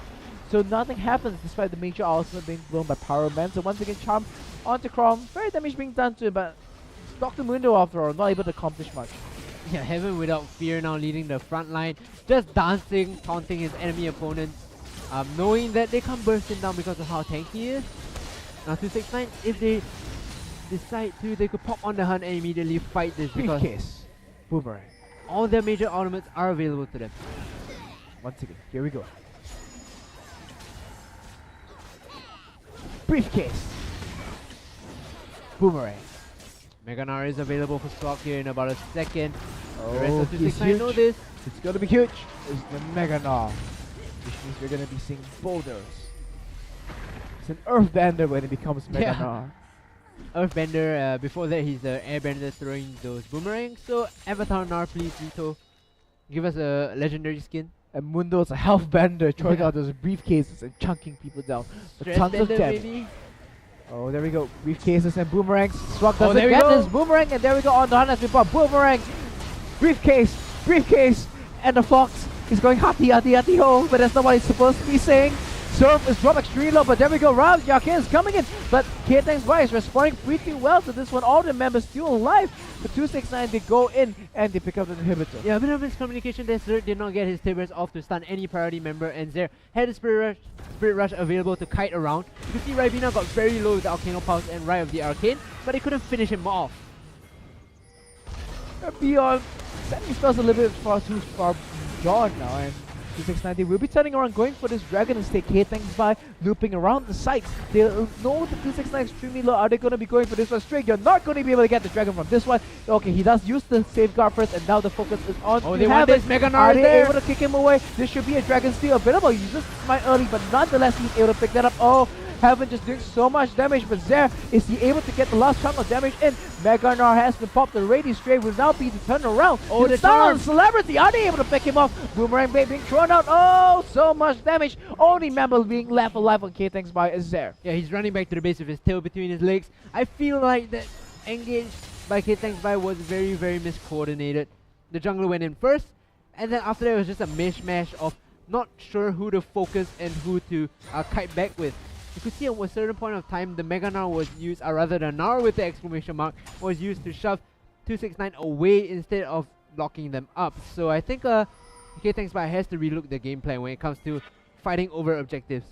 So nothing happens despite the major ultimate being blown by Power Man. So once again, Charm onto Chrom. Very damage being done to him, but Dr. Mundo after all, not able to accomplish much. Yeah, Heaven without fear now leading the front line, just dancing, taunting his enemy opponents, knowing that they can't burst him down because of how tanky he is. Now 269, if they decide to, they could pop on the hunt and immediately fight this because Briefcase. Boomerang. all their major ultimates are available to them. Once again, here we go. Briefcase. Boomerang. Mega Gnar is available for swap here in about a second. Oh, The rest of he's 269 know huge. this. It's gonna be huge. It's the Mega Gnar, which means we're gonna be seeing boulders. It's an Earthbender when it becomes Mega Yeah. Gnar. Earthbender, before that he's the Airbender throwing those boomerangs. So Avatar Gnar, please Nito, give us a legendary skin. And Mundo's a health bender, throwing out those briefcases and chunking people down. With Stress tons of bender damage. maybe. Oh, there we go. Briefcases and boomerangs. Swag Oh, doesn't there we get go. his boomerang, and there we go. On the hunt as we pop boomerang, briefcase, and the fox is going hati ho, but that's not what he's supposed to be saying. Surf is dropped extremely low, but there we go. Round Yakin is coming in, but KTHXBAI is responding pretty well to this one. All the members still alive. For 269, they go in and they pick up the inhibitor. Yeah, a bit of miscommunication there. Zerd did not get his timbers off to stun any priority member, and Zer had a Spirit Rush available to kite around. You can see Ribena got very low with the Arcano Pulse and Rai of the Arcane, but he couldn't finish him off. Beyond, Sammy spells a little bit too far beyond now, and 269 will be turning around, going for this dragon and stay KTHXBAI, looping around the sites. They'll know the 269 extremely low. Are they going to be going for this one straight? You're not going to be able to get the dragon from this one. Okay, he does use the safeguard first, and now the focus is on. Oh, they want this Mega Gnar Are they there. able to kick him away? This should be a dragon steal available. He just smite early, but nonetheless, he's able to pick that up. Oh, Heaven just doing so much damage, but Zer, is he able to get the last chunk of damage in? Mega Gnar has been popped. The Radiant Stray will now be turned around. Oh, the Stun on charm. Celebrity, are they able to pick him off? Boomerang Blade being thrown out. Oh, so much damage. Only member being left alive on KTHXBAI is Zer. Yeah, he's running back to the base with his tail between his legs. I feel like that engage by KTHXBAI was very, very miscoordinated. The jungler went in first, and then after that it was just a mishmash of not sure who to focus and who to kite back with. You could see at a certain point of time the Mega Gnar was used, or rather the Gnar with the exclamation mark was used to shove 269 away instead of locking them up. So I think KTHXBAI has to relook the game plan when it comes to fighting over objectives.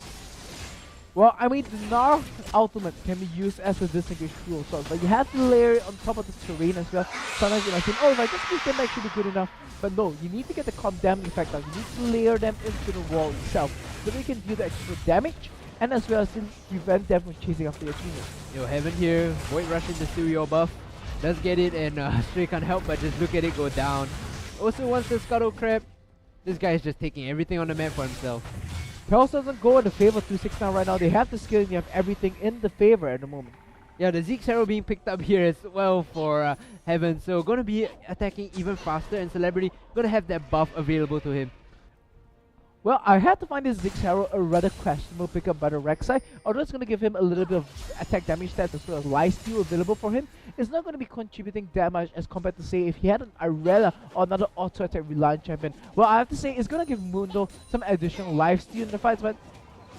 Well, I mean, the Gnar ultimate can be used as a disengage tool, so but you have to layer it on top of the terrain as well. Sometimes you might think, oh, if I just use them back should be good enough. But no, you need to get the condemn effect out. You need to layer them into the wall itself so they can deal the extra damage and as well as to prevent them from chasing after your teammates. Yo, Heaven here, Void Rush into Studio buff. Does get it, and Stray can't help but just look at it go down. Also wants the Scuttle Crab. This guy is just taking everything on the map for himself. Pulse doesn't go in the favor of 269 right now. They have the skill and they have everything in the favor at the moment. Yeah, the Zeke's Arrow being picked up here as well for Heaven. So gonna be attacking even faster, and Celebrity gonna have that buff available to him. Well, I had to find this Bizzaro a rather questionable pickup by the Rek'Sai. Although it's going to give him a little bit of attack damage stats as well as lifesteal available for him, it's not going to be contributing that much as compared to, say, if he had an Irelia or another auto-attack reliant champion. Well, I have to say, it's going to give Mundo some additional lifesteal in the fights, but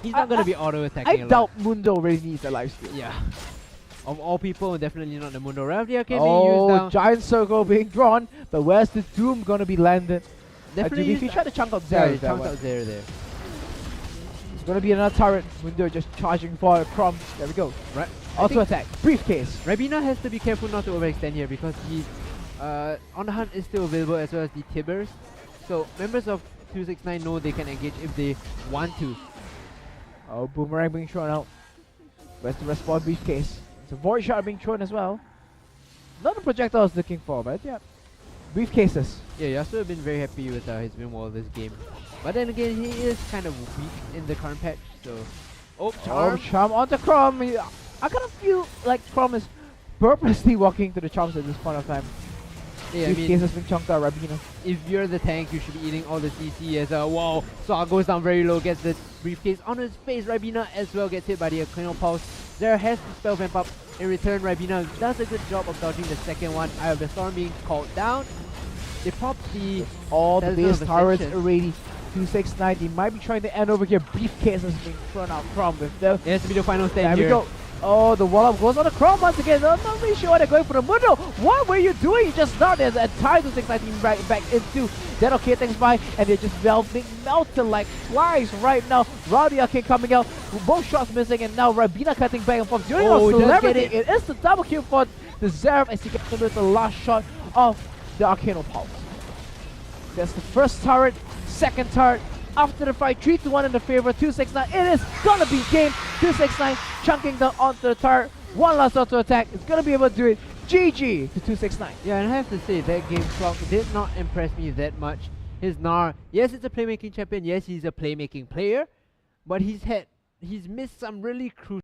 He's not gonna be auto-attacking I a lot. doubt Mundo really needs a lifesteal. Yeah. Of all people, definitely not the Mundo. Ravdia can be used Oh, now. giant circle being drawn, but where's the Doom going to be landed? Definitely if he tried to chunk out yeah, Zero, he chunked out Zero there. it's going to be another turret. Mundo just charging for a Crom. There we go. Right. Auto attack. Briefcase. Ribena has to be careful not to overextend here because he's on the hunt is still available as well as the Tibbers. So members of 269 know they can engage if they want to. Oh, Boomerang being thrown out. Where's the respawn briefcase? It's a Void Shard being thrown as well. Not the projectile I was looking for, but yeah. Briefcases. Yeah, Yasuo have been very happy with his win wall this game. But then again, he is kind of weak in the current patch, so... Oh, Charm! Oh, Charm onto Crom. I kind of feel like Crom is purposely walking to the Charms at this point of time. Yeah, I Briefcase mean, has been chunked out, Rabina. if you're the tank, you should be eating all the CC as whoa, Saw goes down very low, gets the briefcase on his face. Ribena as well gets hit by the Arcano Pulse. Zera has to spell vamp up. In return, Ribena does a good job of dodging the second one. Eye of the Storm being called down. They pop the All the Talisman base of turrets Ascension. already. 269, they might be trying to end over here. Briefcase is being thrown out from with the... It has to be the final stand There here. we go. Oh, the wall-up goes on the Chrome once again. I'm not really sure why they're going for the Mundo. What were you doing? You just not there. The entire 2619 back into that KTHXBAI, and they're just being melted like flies right now. Rowdy Arcane coming out, both shots missing, and now Rabina cutting back and forth. Doing Celebrity. It is the double kill for the Zerf as he gets with the last shot of the Arcano Pulse. That's the first turret, second turret. After the fight, 3-1 in the favor of 269. It is gonna be game. 269 chunking down onto the turret. One last auto attack. It's gonna be able to do it. GG to 269. Yeah, and I have to say that game clock did not impress me that much. His Gnar, yes, it's a playmaking champion. Yes, he's a playmaking player, but he's missed some really crucial